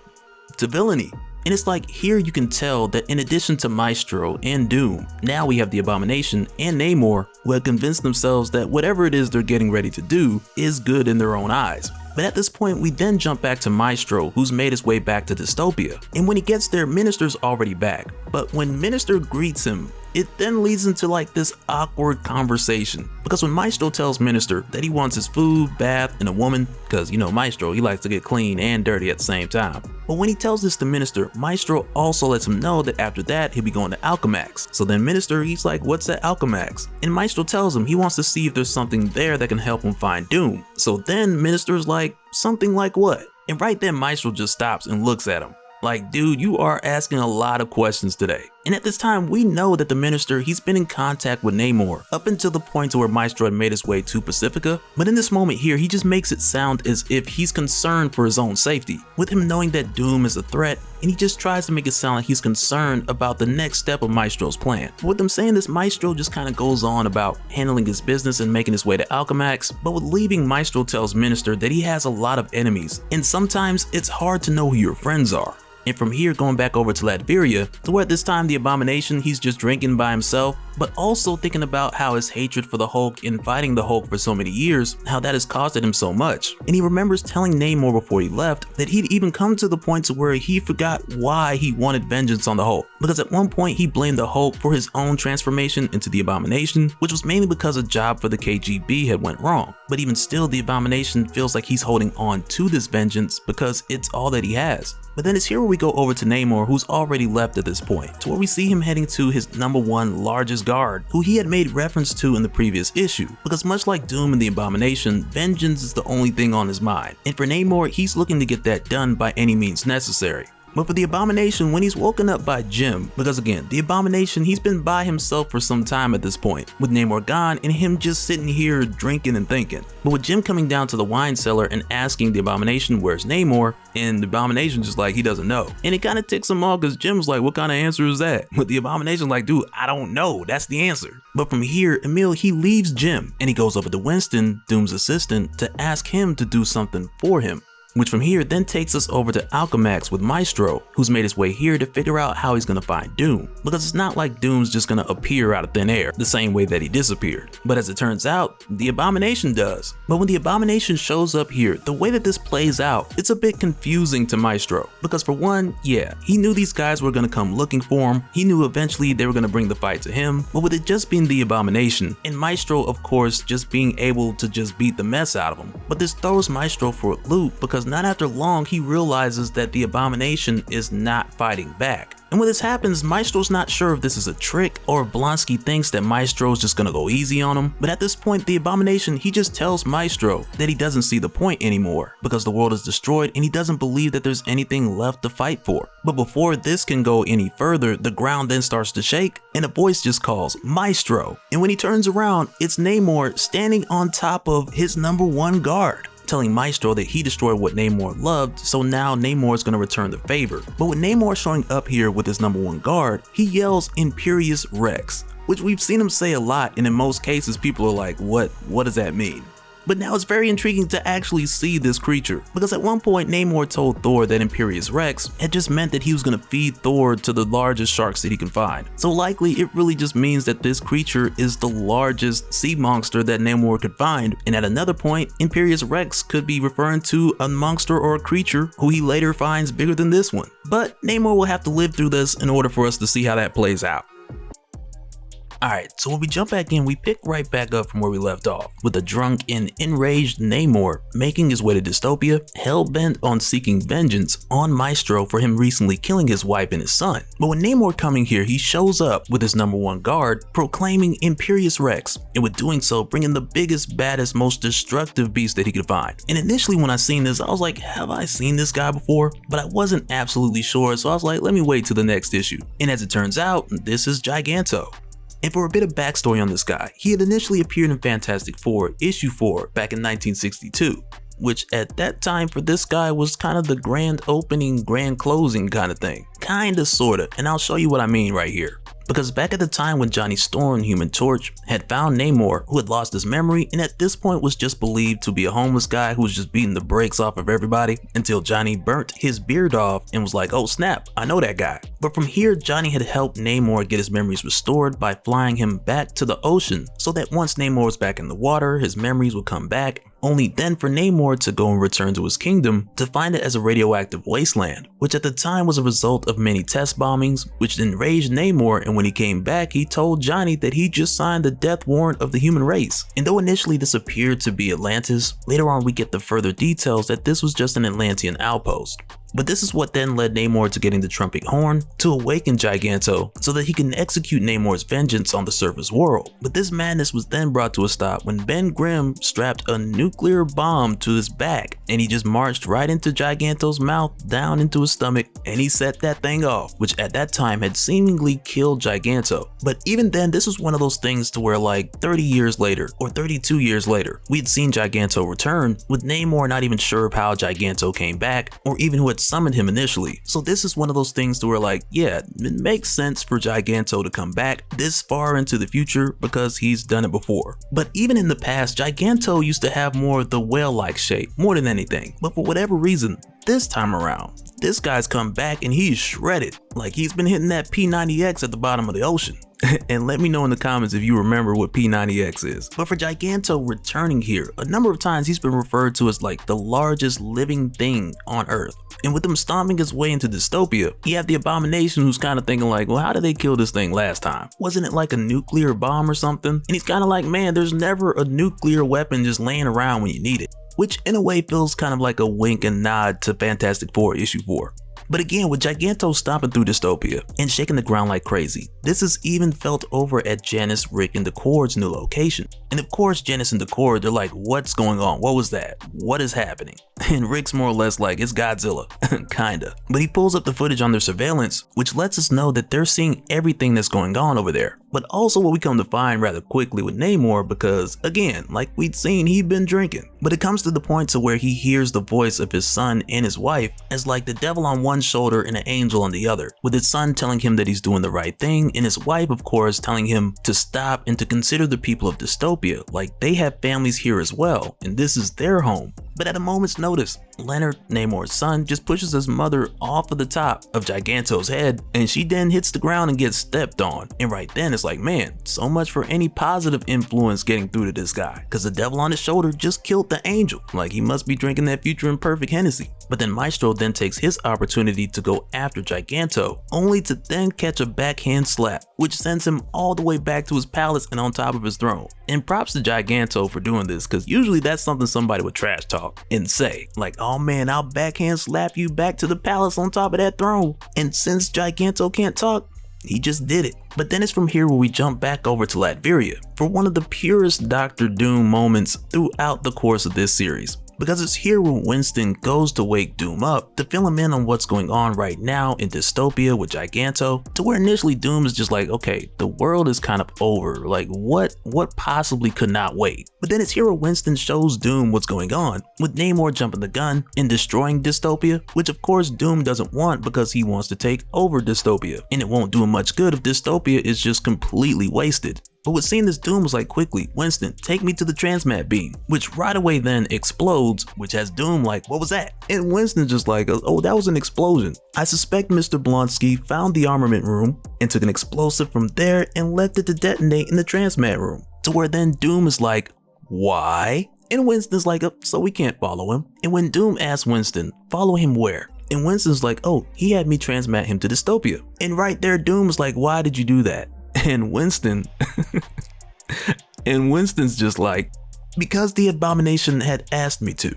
S1: to villainy. And it's like here you can tell that in addition to Maestro and Doom, now we have the Abomination and Namor who have convinced themselves that whatever it is they're getting ready to do is good in their own eyes. But at this point, we then jump back to Maestro, who's made his way back to Dystopia. And when he gets there, Minister's already back. But when Minister greets him, it then leads into like this awkward conversation. Because when Maestro tells Minister that he wants his food, bath, and a woman, because you know Maestro, he likes to get clean and dirty at the same time. But when he tells this to Minister, Maestro also lets him know that after that, he'll be going to Alchemax. So then Minister, he's like, what's that Alchemax? And Maestro tells him he wants to see if there's something there that can help him find Doom. So then Minister's like, something like what? And right then Maestro just stops and looks at him. Like, dude, you are asking a lot of questions today. And at this time, we know that the Minister, he's been in contact with Namor up until the point to where Maestro had made his way to Pacifica. But in this moment here, he just makes it sound as if he's concerned for his own safety, with him knowing that Doom is a threat, and he just tries to make it sound like he's concerned about the next step of Maestro's plan. But with him saying this, Maestro just kind of goes on about handling his business and making his way to Alchemax. But with leaving, Maestro tells Minister that he has a lot of enemies, and sometimes it's hard to know who your friends are. And from here, going back over to Latveria, to where at this time the Abomination, he's just drinking by himself, but also thinking about how his hatred for the Hulk and fighting the Hulk for so many years, how that has costed him so much. And he remembers telling Namor before he left that he'd even come to the point to where he forgot why he wanted vengeance on the Hulk. Because at one point he blamed the Hulk for his own transformation into the Abomination, which was mainly because a job for the KGB had went wrong. But even still, the Abomination feels like he's holding on to this vengeance because it's all that he has. But then it's here where we go over to Namor, who's already left at this point, to where we see him heading to his #1 largest guard, who he had made reference to in the previous issue. Because much like Doom and the Abomination, vengeance is the only thing on his mind. And for Namor, he's looking to get that done by any means necessary. But for the Abomination, when he's woken up by Jim, because again, the Abomination, he's been by himself for some time at this point, with Namor gone and him just sitting here drinking and thinking. But with Jim coming down to the wine cellar and asking the Abomination where's Namor, and the Abomination just like he doesn't know. And it kind of ticks him off because Jim's like, what kind of answer is that? But the Abomination like, dude, I don't know, that's the answer. But from here, Emil, he leaves Jim and he goes over to Winston, Doom's assistant, to ask him to do something for him. Which from here then takes us over to Alchemax with Maestro, who's made his way here to figure out how he's gonna find Doom. Because it's not like Doom's just gonna appear out of thin air, the same way that he disappeared. But as it turns out, the Abomination does. But when the Abomination shows up here, the way that this plays out, it's a bit confusing to Maestro. Because for one, yeah, he knew these guys were gonna come looking for him, he knew eventually they were gonna bring the fight to him, but with it just being the Abomination, and Maestro of course just being able to just beat the mess out of him. But this throws Maestro for a loop because not after long he realizes that the Abomination is not fighting back. And when this happens, Maestro's not sure if this is a trick or if Blonsky thinks that Maestro's just gonna go easy on him. But at this point, the Abomination, he just tells Maestro that he doesn't see the point anymore because the world is destroyed and he doesn't believe that there's anything left to fight for. But before this can go any further, the ground then starts to shake and a voice just calls Maestro. And when he turns around, it's Namor standing on top of his #1 guard, telling Maestro that he destroyed what Namor loved, so now Namor is going to return the favor. But with Namor showing up here with his #1 guard, he yells Imperious Rex, which we've seen him say a lot, and in most cases people are like, what does that mean? But now it's very intriguing to actually see this creature, because at one point Namor told Thor that Imperious Rex had just meant that he was going to feed Thor to the largest sharks that he can find. So likely it really just means that this creature is the largest sea monster that Namor could find, and at another point Imperious Rex could be referring to a monster or a creature who he later finds bigger than this one. But Namor will have to live through this in order for us to see how that plays out. Alright, so when we jump back in, we pick right back up from where we left off, with a drunk and enraged Namor making his way to Dystopia, hell-bent on seeking vengeance on Maestro for him recently killing his wife and his son. But when Namor coming here, he shows up with his #1 guard, proclaiming Imperious Rex, and with doing so, bringing the biggest, baddest, most destructive beast that he could find. And initially when I seen this, I was like, have I seen this guy before? But I wasn't absolutely sure, so I was like, let me wait till the next issue. And as it turns out, this is Giganto. And for a bit of backstory on this guy, he had initially appeared in Fantastic Four issue 4 back in 1962, which at that time for this guy was kind of the grand opening, grand closing kind of thing. Kinda, sorta, and I'll show you what I mean right here. Because back at the time when Johnny Storm, Human Torch, had found Namor, who had lost his memory and at this point was just believed to be a homeless guy who was just beating the brakes off of everybody, until Johnny burnt his beard off and was like, oh snap, I know that guy. But from here, Johnny had helped Namor get his memories restored by flying him back to the ocean, so that once Namor was back in the water, his memories would come back only then for Namor to go and return to his kingdom to find it as a radioactive wasteland, which at the time was a result of many test bombings, which enraged Namor, and when he came back he told Johnny that he just signed the death warrant of the human race. And though initially this appeared to be Atlantis, later on we get the further details that this was just an Atlantean outpost. But this is what then led Namor to getting the trumpet horn to awaken Giganto so that he can execute Namor's vengeance on the surface world. But this madness was then brought to a stop when Ben Grimm strapped a nuclear bomb to his back and he just marched right into Giganto's mouth, down into his stomach, and he set that thing off, which at that time had seemingly killed Giganto. But even then, this was one of those things to where like 30 years later or 32 years later, we'd seen Giganto return, with Namor not even sure of how Giganto came back or even who had summoned him initially. So this is one of those things to where like, yeah, it makes sense for Giganto to come back this far into the future because he's done it before. But even in the past, Giganto used to have more of the whale-like shape, more than anything. But for whatever reason, this time around, this guy's come back and he's shredded. Like he's been hitting that P90X at the bottom of the ocean. And let me know in the comments if you remember what P90X is. But for Giganto returning here, a number of times he's been referred to as like the largest living thing on Earth. And with him stomping his way into dystopia, you have the Abomination who's kind of thinking like, well, how did they kill this thing last time? Wasn't it like a nuclear bomb or something? And he's kind of like, man, there's never a nuclear weapon just laying around when you need it. Which in a way feels kind of like a wink and nod to Fantastic Four issue 4. But again, with Giganto stomping through dystopia and shaking the ground like crazy, this is even felt over at Janice, Rick, and Decord's new location. And of course, Janice and Decord, they're like, what's going on? What was that? What is happening? And Rick's more or less like, it's Godzilla, kinda. But he pulls up the footage on their surveillance, which lets us know that they're seeing everything that's going on over there. But also what we come to find rather quickly with Namor, because again, like we'd seen, he'd been drinking. But it comes to the point to where he hears the voice of his son and his wife as like the devil on one shoulder and an angel on the other, with his son telling him that he's doing the right thing, and his wife of course telling him to stop and to consider the people of dystopia, like they have families here as well, and this is their home. But at a moment's notice, Leonard, Namor's son, just pushes his mother off of the top of Giganto's head, and she then hits the ground and gets stepped on. And right then it's like, man, so much for any positive influence getting through to this guy, because the devil on his shoulder just killed the angel. Like he must be drinking that Future Imperfect Hennessy. But then Maestro then takes his opportunity to go after Giganto, only to then catch a backhand slap, which sends him all the way back to his palace and on top of his throne. And props to Giganto for doing this, because usually that's something somebody would trash talk and say, like, oh man, I'll backhand slap you back to the palace on top of that throne. And since Giganto can't talk, he just did it. But then it's from here where we jump back over to Latveria for one of the purest Doctor Doom moments throughout the course of this series. Because it's here when Winston goes to wake Doom up to fill him in on what's going on right now in dystopia with Giganto, to where initially Doom is just like, okay, the world is kind of over, like what possibly could not wait. But then it's here where Winston shows Doom what's going on, with Namor jumping the gun and destroying dystopia, which of course Doom doesn't want because he wants to take over dystopia, and it won't do him much good if dystopia is just completely wasted. But with seeing this, Doom was like, quickly, Winston, take me to the transmat beam, which right away then explodes, which has Doom like, what was that? And Winston's just like, oh, that was an explosion. I suspect Mr. Blonsky found the armament room and took an explosive from there and left it to detonate in the transmat room. To where then Doom is like, why? And Winston's like, oh, so we can't follow him. And when Doom asks Winston, follow him where? And Winston's like, oh, he had me transmat him to dystopia. And right there, Doom's like, why did you do that? And Winston's just like, because the Abomination had asked me to.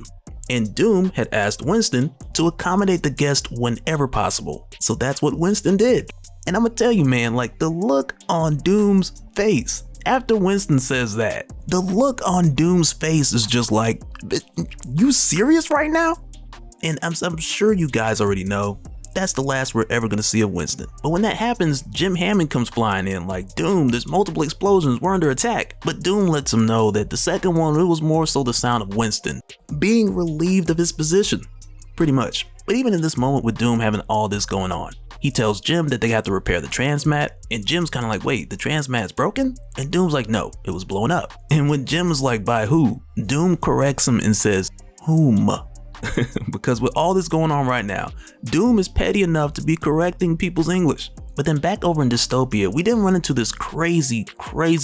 S1: And Doom had asked Winston to accommodate the guest whenever possible. So that's what Winston did. And I'm gonna tell you, man, like the look on Doom's face after Winston says that, the look on Doom's face is just like, you serious right now? And I'm sure you guys already know, that's the last we're ever gonna see of Winston. But when that happens, Jim Hammond comes flying in like, Doom, there's multiple explosions, we're under attack. But Doom lets him know that the second one, it was more so the sound of Winston being relieved of his position, pretty much. But even in this moment with Doom having all this going on, he tells Jim that they have to repair the transmat, and Jim's kind of like, wait, the transmat's broken? And Doom's like, no, it was blown up. And when Jim is like, by who? Doom corrects him and says, whom? Because with all this going on right now, Doom is petty enough to be correcting people's English. But then back over in Dystopia, we then run into this crazy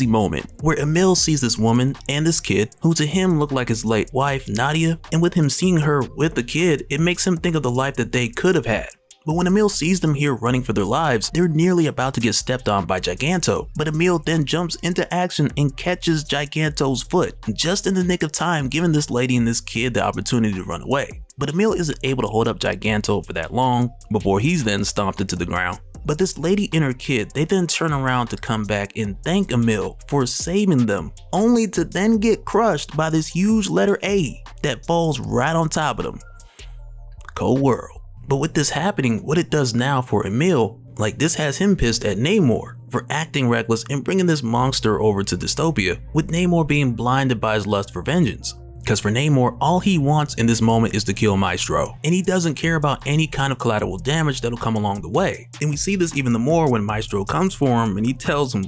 S1: moment where Emil sees this woman and this kid who to him looked like his late wife, Nadia, and with him seeing her with the kid, it makes him think of the life that they could have had. But when Emil sees them here running for their lives, they're nearly about to get stepped on by Giganto, but Emil then jumps into action and catches Giganto's foot, just in the nick of time, giving this lady and this kid the opportunity to run away. But Emil isn't able to hold up Giganto for that long before he's then stomped into the ground. But this lady and her kid, they then turn around to come back and thank Emil for saving them, only to then get crushed by this huge letter A that falls right on top of them. Cold world. But with this happening, what it does now for Emil, like this has him pissed at Namor for acting reckless and bringing this monster over to Dystopia, with Namor being blinded by his lust for vengeance. Because for Namor, all he wants in this moment is to kill Maestro, and he doesn't care about any kind of collateral damage that'll come along the way. And we see this even the more when Maestro comes for him and he tells him,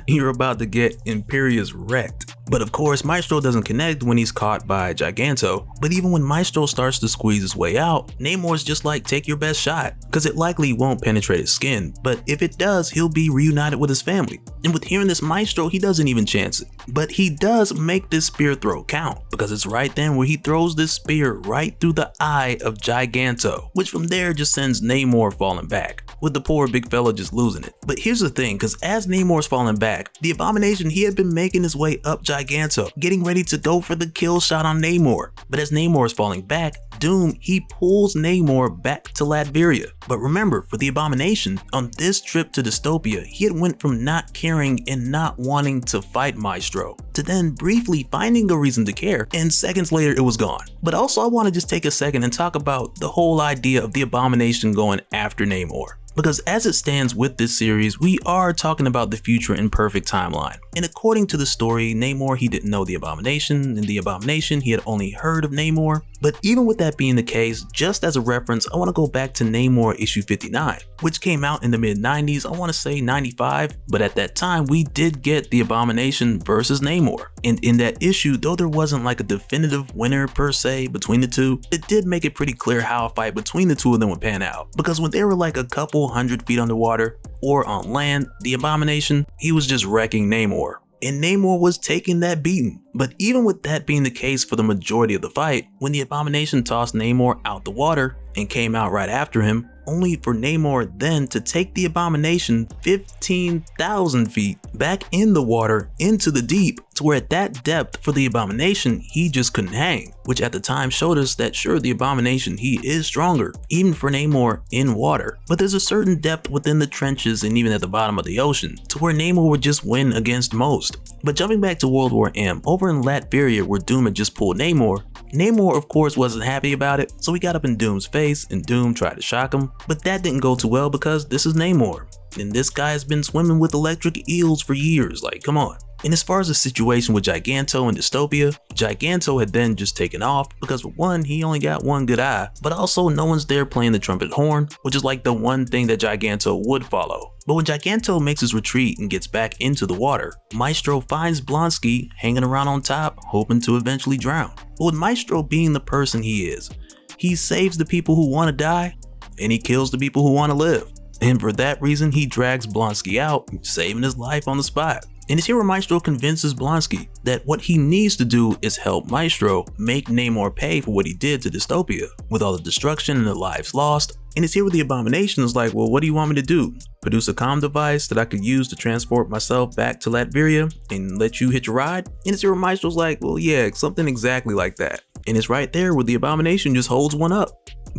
S1: "You're about to get Imperius wrecked." But of course, Maestro doesn't connect when he's caught by Giganto. But even when Maestro starts to squeeze his way out, Namor's just like, take your best shot, because it likely won't penetrate his skin, but if it does, he'll be reunited with his family. And with hearing this Maestro, he doesn't even chance it. But he does make this spear throw count, because it's right then where he throws this spear right through the eye of Giganto, which from there just sends Namor falling back, with the poor big fella just losing it. But here's the thing, because as Namor's falling back, the Abomination, he had been making his way up Giganto, getting ready to go for the kill shot on Namor. But as Namor is falling back, Doom, he pulls Namor back to Latveria. But remember, for the Abomination, on this trip to Dystopia, he had went from not caring and not wanting to fight Maestro, to then briefly finding a reason to care, and seconds later it was gone. But also I want to just take a second and talk about the whole idea of the Abomination going after Namor. Because as it stands with this series, we are talking about the future in perfect timeline. And according to the story, Namor, he didn't know the Abomination, and the Abomination, he had only heard of Namor. But even with that being the case, just as a reference, I want to go back to Namor issue 59, which came out in the mid 90s, I want to say 95, but at that time we did get the Abomination versus Namor. And in that issue, though there wasn't like a definitive winner per se between the two, it did make it pretty clear how a fight between the two of them would pan out. Because when they were like a couple hundred feet underwater or on land, the Abomination, he was just wrecking Namor. And Namor was taking that beating. But even with that being the case for the majority of the fight, when the Abomination tossed Namor out the water and came out right after him, only for Namor then to take the Abomination 15,000 feet back in the water into the deep, to where at that depth for the Abomination, he just couldn't hang, which at the time showed us that sure, the Abomination, he is stronger, even for Namor in water. But there's a certain depth within the trenches and even at the bottom of the ocean, to where Namor would just win against most. But jumping back to World War M, over in Latveria where Doom had just pulled Namor, of course wasn't happy about it, so he got up in Doom's face and Doom tried to shock him, but that didn't go too well because this is Namor. And this guy has been swimming with electric eels for years, like come on. And as far as the situation with Giganto and Dystopia, Giganto had then just taken off because for one, he only got one good eye, but also no one's there playing the trumpet horn, which is like the one thing that Giganto would follow. But when Giganto makes his retreat and gets back into the water, Maestro finds Blonsky hanging around on top, hoping to eventually drown. But with Maestro being the person he is, he saves the people who want to die, and he kills the people who want to live. And for that reason, he drags Blonsky out, saving his life on the spot. And it's here where Maestro convinces Blonsky that what he needs to do is help Maestro make Namor pay for what he did to Dystopia, with all the destruction and the lives lost. And it's here where the Abomination is like, well, what do you want me to do? Produce a comm device that I could use to transport myself back to Latveria and let you hitch a ride? And it's here where Maestro's like, well, yeah, something exactly like that. And it's right there where the Abomination just holds one up,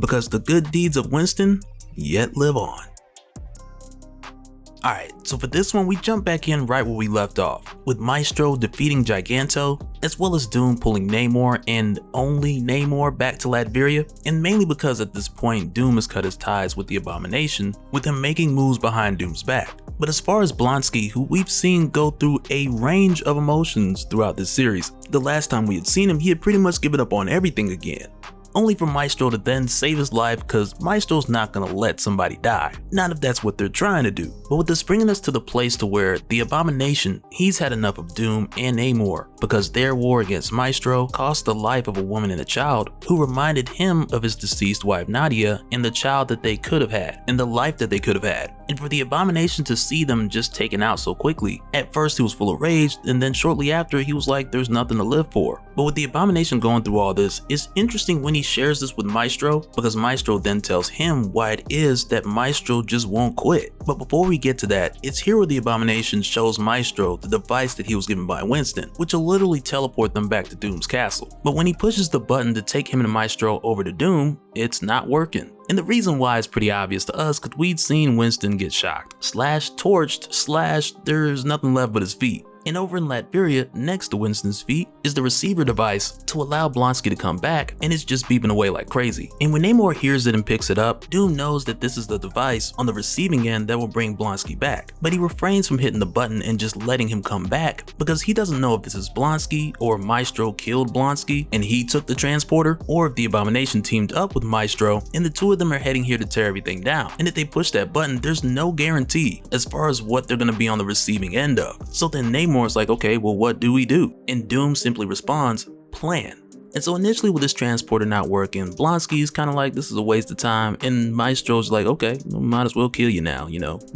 S1: because the good deeds of Winston yet live on. Alright, so for this one we jump back in right where we left off, with Maestro defeating Giganto, as well as Doom pulling Namor and only Namor back to Latveria, and mainly because at this point Doom has cut his ties with the Abomination, with him making moves behind Doom's back. But as far as Blonsky, who we've seen go through a range of emotions throughout this series, the last time we had seen him he had pretty much given up on everything again. only for Maestro to then save his life because Maestro's not gonna let somebody die. Not if that's what they're trying to do. But with this bringing us to the place to where the Abomination, he's had enough of Doom and Namor, because their war against Maestro cost the life of a woman and a child who reminded him of his deceased wife Nadia and the child that they could have had and the life that they could have had. And for the Abomination to see them just taken out so quickly, at first he was full of rage, and then shortly after he was like there's nothing to live for. But with the Abomination going through all this, it's interesting when he shares this with Maestro, because Maestro then tells him why it is that Maestro just won't quit. But before we get to that, it's here where the Abomination shows Maestro the device that he was given by Winston, which will literally teleport them back to Doom's castle. But when he pushes the button to take him and Maestro over to Doom, it's not working. And the reason why is pretty obvious to us, because we'd seen Winston get shocked, slash torched, slash there's nothing left but his feet. And over in Latveria, next to Winston's feet, is the receiver device to allow Blonsky to come back, and it's just beeping away like crazy. And when Namor hears it and picks it up, Doom knows that this is the device on the receiving end that will bring Blonsky back. But he refrains from hitting the button and just letting him come back, because he doesn't know if this is Blonsky or Maestro killed Blonsky and he took the transporter, or if the Abomination teamed up with Maestro and the two of them are heading here to tear everything down. And if they push that button, there's no guarantee as far as what they're going to be on the receiving end of. So then Namor is like, okay, well, what do we do? And Doom simply responds, plan. And so initially with this transporter not working, Blonsky's kind of like, this is a waste of time, and Maestro's like, okay, might as well kill you now,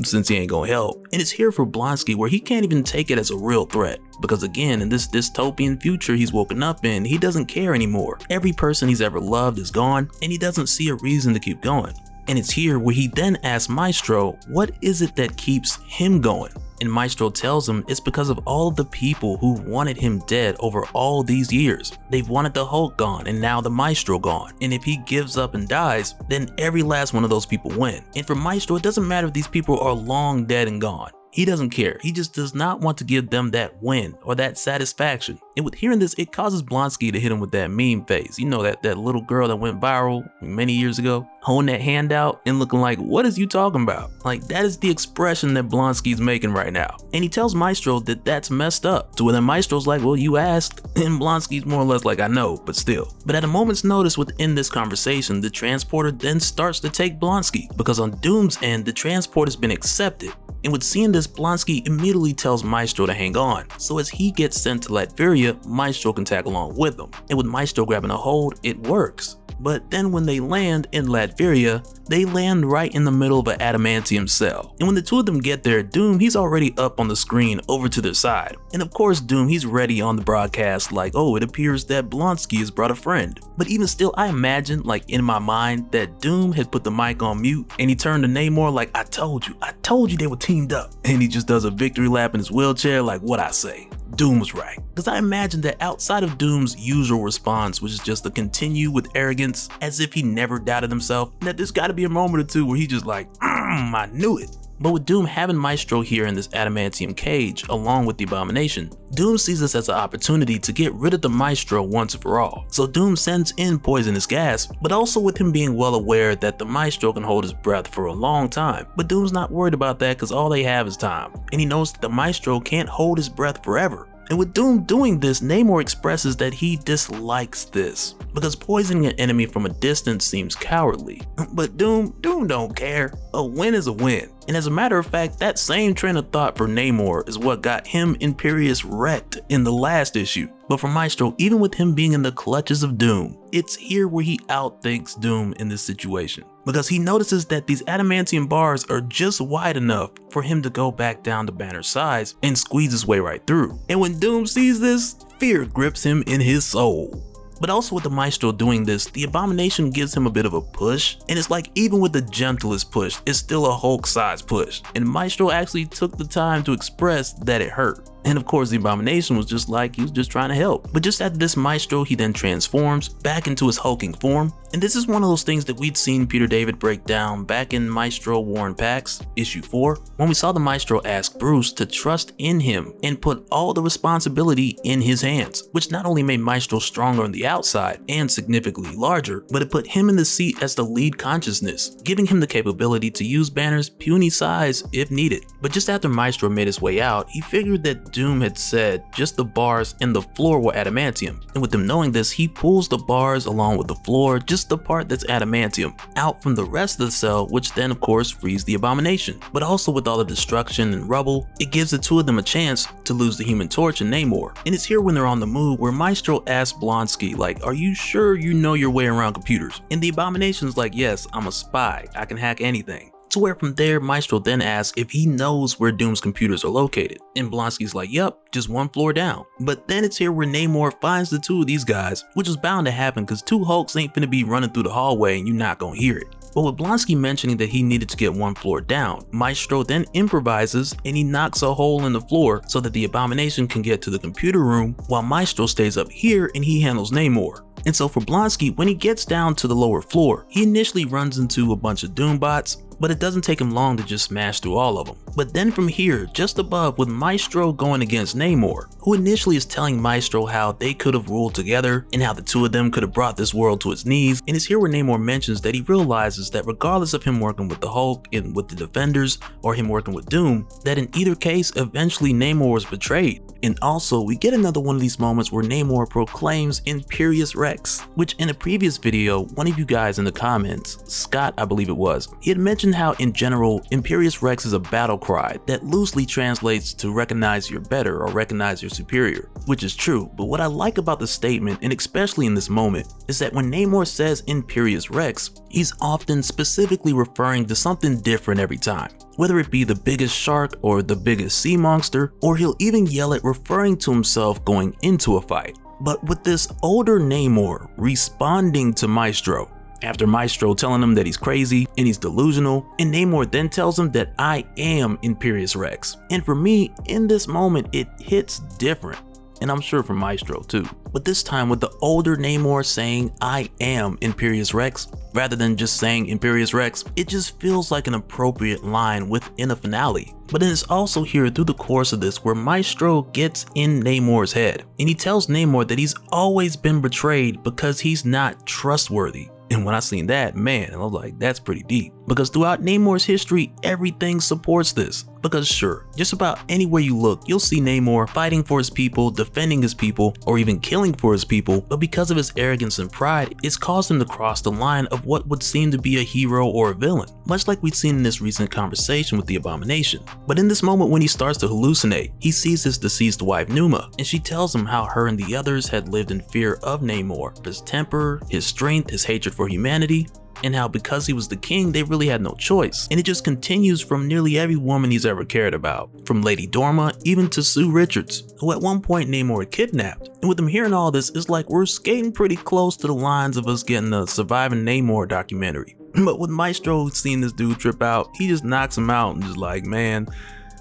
S1: since he ain't gonna help. And it's here for Blonsky where he can't even take it as a real threat, because again, in this dystopian future he's woken up in, he doesn't care anymore. Every person he's ever loved is gone, and he doesn't see a reason to keep going. And it's here where he then asks Maestro, what is it that keeps him going? And Maestro tells him it's because of all of the people who wanted him dead over all these years. They've wanted the Hulk gone and now the Maestro gone. And if he gives up and dies, then every last one of those people win. And for Maestro, it doesn't matter if these people are long dead and gone. He doesn't care. He just does not want to give them that win or that satisfaction. And with hearing this, it causes Blonsky to hit him with that meme face. That little girl that went viral many years ago, holding that hand out and looking like, what is you talking about? Like, that is the expression that Blonsky's making right now. And he tells Maestro that that's messed up. So then Maestro's like, well, you asked. And Blonsky's more or less like, I know, but still. But at a moment's notice within this conversation, the transporter then starts to take Blonsky, because on Doom's end, the transport has been accepted. And with seeing this, Blonsky immediately tells Maestro to hang on. So as he gets sent to Latveria, Maestro can tag along with him. And with Maestro grabbing a hold, it works. But then when they land in Latveria, they land right in the middle of an adamantium cell. And when the two of them get there, Doom, he's already up on the screen over to their side. And of course, Doom, he's ready on the broadcast like, oh, it appears that Blonsky has brought a friend. But even still, I imagine, like in my mind, that Doom had put the mic on mute and he turned to Namor like, I told you they were teamed up. And he just does a victory lap in his wheelchair like, what I say. Doom was right. Because I imagine that outside of Doom's usual response, which is just to continue with arrogance as if he never doubted himself, that there's gotta be a moment or two where he just like, I knew it. But with Doom having Maestro here in this adamantium cage along with the Abomination, Doom sees this as an opportunity to get rid of the Maestro once and for all. So Doom sends in poisonous gas, but also with him being well aware that the Maestro can hold his breath for a long time. But Doom's not worried about that because all they have is time. And he knows that the Maestro can't hold his breath forever. And with Doom doing this, Namor expresses that he dislikes this, because poisoning an enemy from a distance seems cowardly. But Doom don't care. A win is a win. And as a matter of fact, that same train of thought for Namor is what got him Imperius wrecked in the last issue. But for Maestro, even with him being in the clutches of Doom, it's here where he outthinks Doom in this situation. Because he notices that these adamantium bars are just wide enough for him to go back down to Banner's size and squeeze his way right through. And when Doom sees this, fear grips him in his soul. But also with the Maestro doing this, the Abomination gives him a bit of a push, and it's like even with the gentlest push, it's still a Hulk-sized push. And Maestro actually took the time to express that it hurt. And of course the Abomination was just like, he was just trying to help. But just after this Maestro, he then transforms back into his hulking form. And this is one of those things that we'd seen Peter David break down back in Maestro War and Pax, issue 4, when we saw the Maestro ask Bruce to trust in him and put all the responsibility in his hands, which not only made Maestro stronger on the outside and significantly larger, but it put him in the seat as the lead consciousness, giving him the capability to use Banner's puny size if needed. But just after Maestro made his way out, he figured that Doom had said just the bars and the floor were adamantium, and with him knowing this, he pulls the bars along with the floor, just the part that's adamantium, out from the rest of the cell, which then of course frees the Abomination. But also with all the destruction and rubble, it gives the two of them a chance to lose the Human Torch and Namor. And it's here when they're on the move where Maestro asks Blonsky, like, are you sure you know your way around computers? And the Abomination's like, yes, I'm a spy, I can hack anything. To where from there, Maestro then asks if he knows where Doom's computers are located. And Blonsky's like, yep, just one floor down. But then it's here where Namor finds the two of these guys, which is bound to happen because two Hulks ain't finna be running through the hallway and you're not gonna hear it. But with Blonsky mentioning that he needed to get one floor down, Maestro then improvises and he knocks a hole in the floor so that the Abomination can get to the computer room while Maestro stays up here and he handles Namor. And so for Blonsky, when he gets down to the lower floor, he initially runs into a bunch of Doom bots, but it doesn't take him long to just smash through all of them. But then from here, just above, with Maestro going against Namor, who initially is telling Maestro how they could have ruled together and how the two of them could have brought this world to its knees, and it's here where Namor mentions that he realizes that regardless of him working with the Hulk and with the Defenders or him working with Doom, that in either case, eventually Namor was betrayed. And also, we get another one of these moments where Namor proclaims Imperious Rex, which in a previous video, one of you guys in the comments, Scott I believe it was, he had mentioned how in general, Imperious Rex is a battle cry that loosely translates to recognize you're better or recognize you're superior, which is true. But what I like about the statement, and especially in this moment, is that when Namor says Imperious Rex, he's often specifically referring to something different every time. Whether it be the biggest shark or the biggest sea monster, or he'll even yell it referring to himself going into a fight. But with this older Namor responding to Maestro, after Maestro telling him that he's crazy and he's delusional, and Namor then tells him that I am Imperious Rex. And for me, in this moment, it hits different. And I'm sure for Maestro too. But this time with the older Namor saying I am Imperious Rex, rather than just saying Imperious Rex, it just feels like an appropriate line within a finale. But then it's also here through the course of this where Maestro gets in Namor's head, and he tells Namor that he's always been betrayed because he's not trustworthy. And when I seen that, man, I was like, that's pretty deep. Because throughout Namor's history, everything supports this. Because sure, just about anywhere you look, you'll see Namor fighting for his people, defending his people, or even killing for his people, but because of his arrogance and pride, it's caused him to cross the line of what would seem to be a hero or a villain, much like we'd seen in this recent conversation with the Abomination. But in this moment when he starts to hallucinate, he sees his deceased wife Numa, and she tells him how her and the others had lived in fear of Namor, his temper, his strength, his hatred for humanity, and how because he was the king, they really had no choice. And it just continues from nearly every woman he's ever cared about, from Lady Dorma even to Sue Richards, who at one point Namor had kidnapped. And with him hearing all this, it's like we're skating pretty close to the lines of us getting a Surviving Namor documentary. But with Maestro seeing this dude trip out, he just knocks him out and just like, man,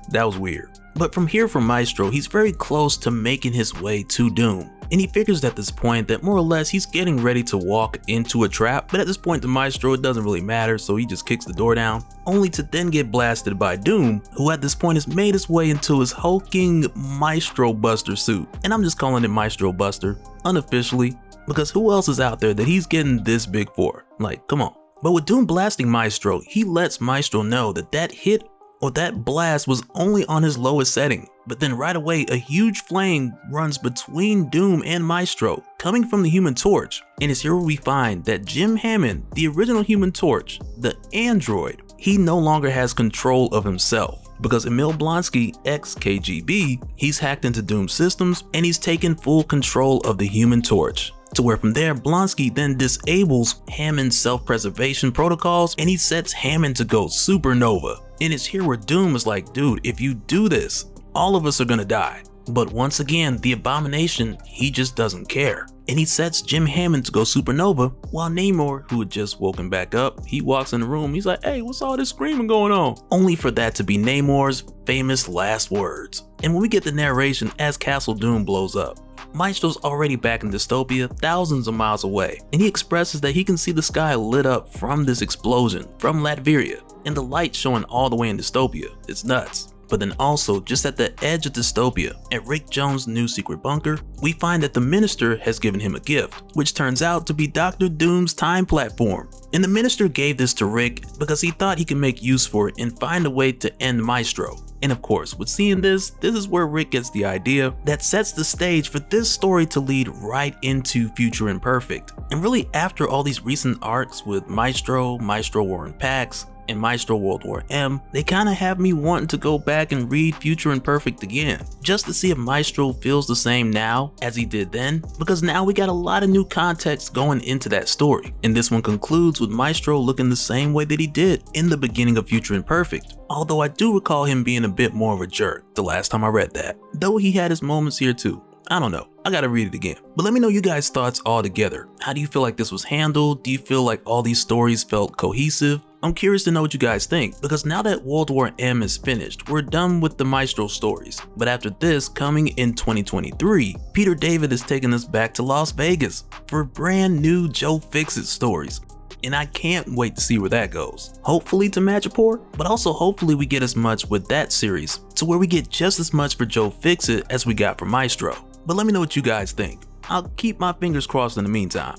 S1: that was weird. But from here for Maestro, he's very close to making his way to Doom. And he figures at this point that more or less he's getting ready to walk into a trap, but at this point to Maestro it doesn't really matter, so he just kicks the door down, only to then get blasted by Doom, who at this point has made his way into his hulking Maestro Buster suit. And I'm just calling it Maestro Buster, unofficially, because who else is out there that he's getting this big for? Like, come on. But with Doom blasting Maestro, he lets Maestro know that that hit or that blast was only on his lowest setting. But then right away, a huge flame runs between Doom and Maestro, coming from the Human Torch. And it's here where we find that Jim Hammond, the original Human Torch, the android, he no longer has control of himself. Because Emil Blonsky, ex-KGB, he's hacked into Doom's systems and he's taken full control of the Human Torch. To where from there, Blonsky then disables Hammond's self-preservation protocols and he sets Hammond to go supernova. And it's here where Doom is like, dude, if you do this, all of us are gonna die. But once again, the Abomination, he just doesn't care. And he sets Jim Hammond to go supernova, while Namor, who had just woken back up, he walks in the room, he's like, hey, what's all this screaming going on? Only for that to be Namor's famous last words. And when we get the narration as Castle Doom blows up, Maestro's already back in dystopia, thousands of miles away, and he expresses that he can see the sky lit up from this explosion from Latveria, and the light showing all the way in dystopia. It's nuts. But then also, just at the edge of dystopia, at Rick Jones' new secret bunker, we find that the Minister has given him a gift, which turns out to be Dr. Doom's time platform. And the Minister gave this to Rick because he thought he could make use for it and find a way to end Maestro. And of course, with seeing this is where Rick gets the idea that sets the stage for this story to lead right into Future Imperfect. And really after all these recent arcs with Maestro, Maestro War and Pax, and Maestro World War M, they kinda have me wanting to go back and read Future Imperfect again, just to see if Maestro feels the same now as he did then, because now we got a lot of new context going into that story. And this one concludes with Maestro looking the same way that he did in the beginning of Future Imperfect, although I do recall him being a bit more of a jerk the last time I read that, though he had his moments here too. I don't know, I gotta read it again. But let me know you guys' thoughts all together. How do you feel like this was handled? Do you feel like all these stories felt cohesive? I'm curious to know what you guys think, because now that World War M is finished, we're done with the Maestro stories. But after this, coming in 2023, Peter David is taking us back to Las Vegas for brand new Joe Fixit stories. And I can't wait to see where that goes. Hopefully to Madripoor, but also hopefully we get as much with that series, to where we get just as much for Joe Fixit as we got for Maestro. But let me know what you guys think. I'll keep my fingers crossed in the meantime.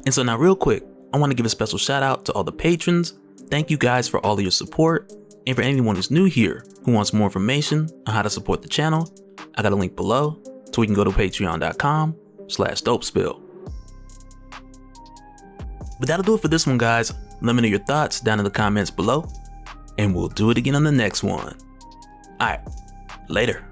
S1: And so now real quick, I want to give a special shout out to all the patrons. Thank you guys for all of your support. And for anyone who's new here who wants more information on how to support the channel, I got a link below so we can go to patreon.com/dopespill. But that'll do it for this one, guys. Let me know your thoughts down in the comments below, and we'll do it again on the next one. Alright, later.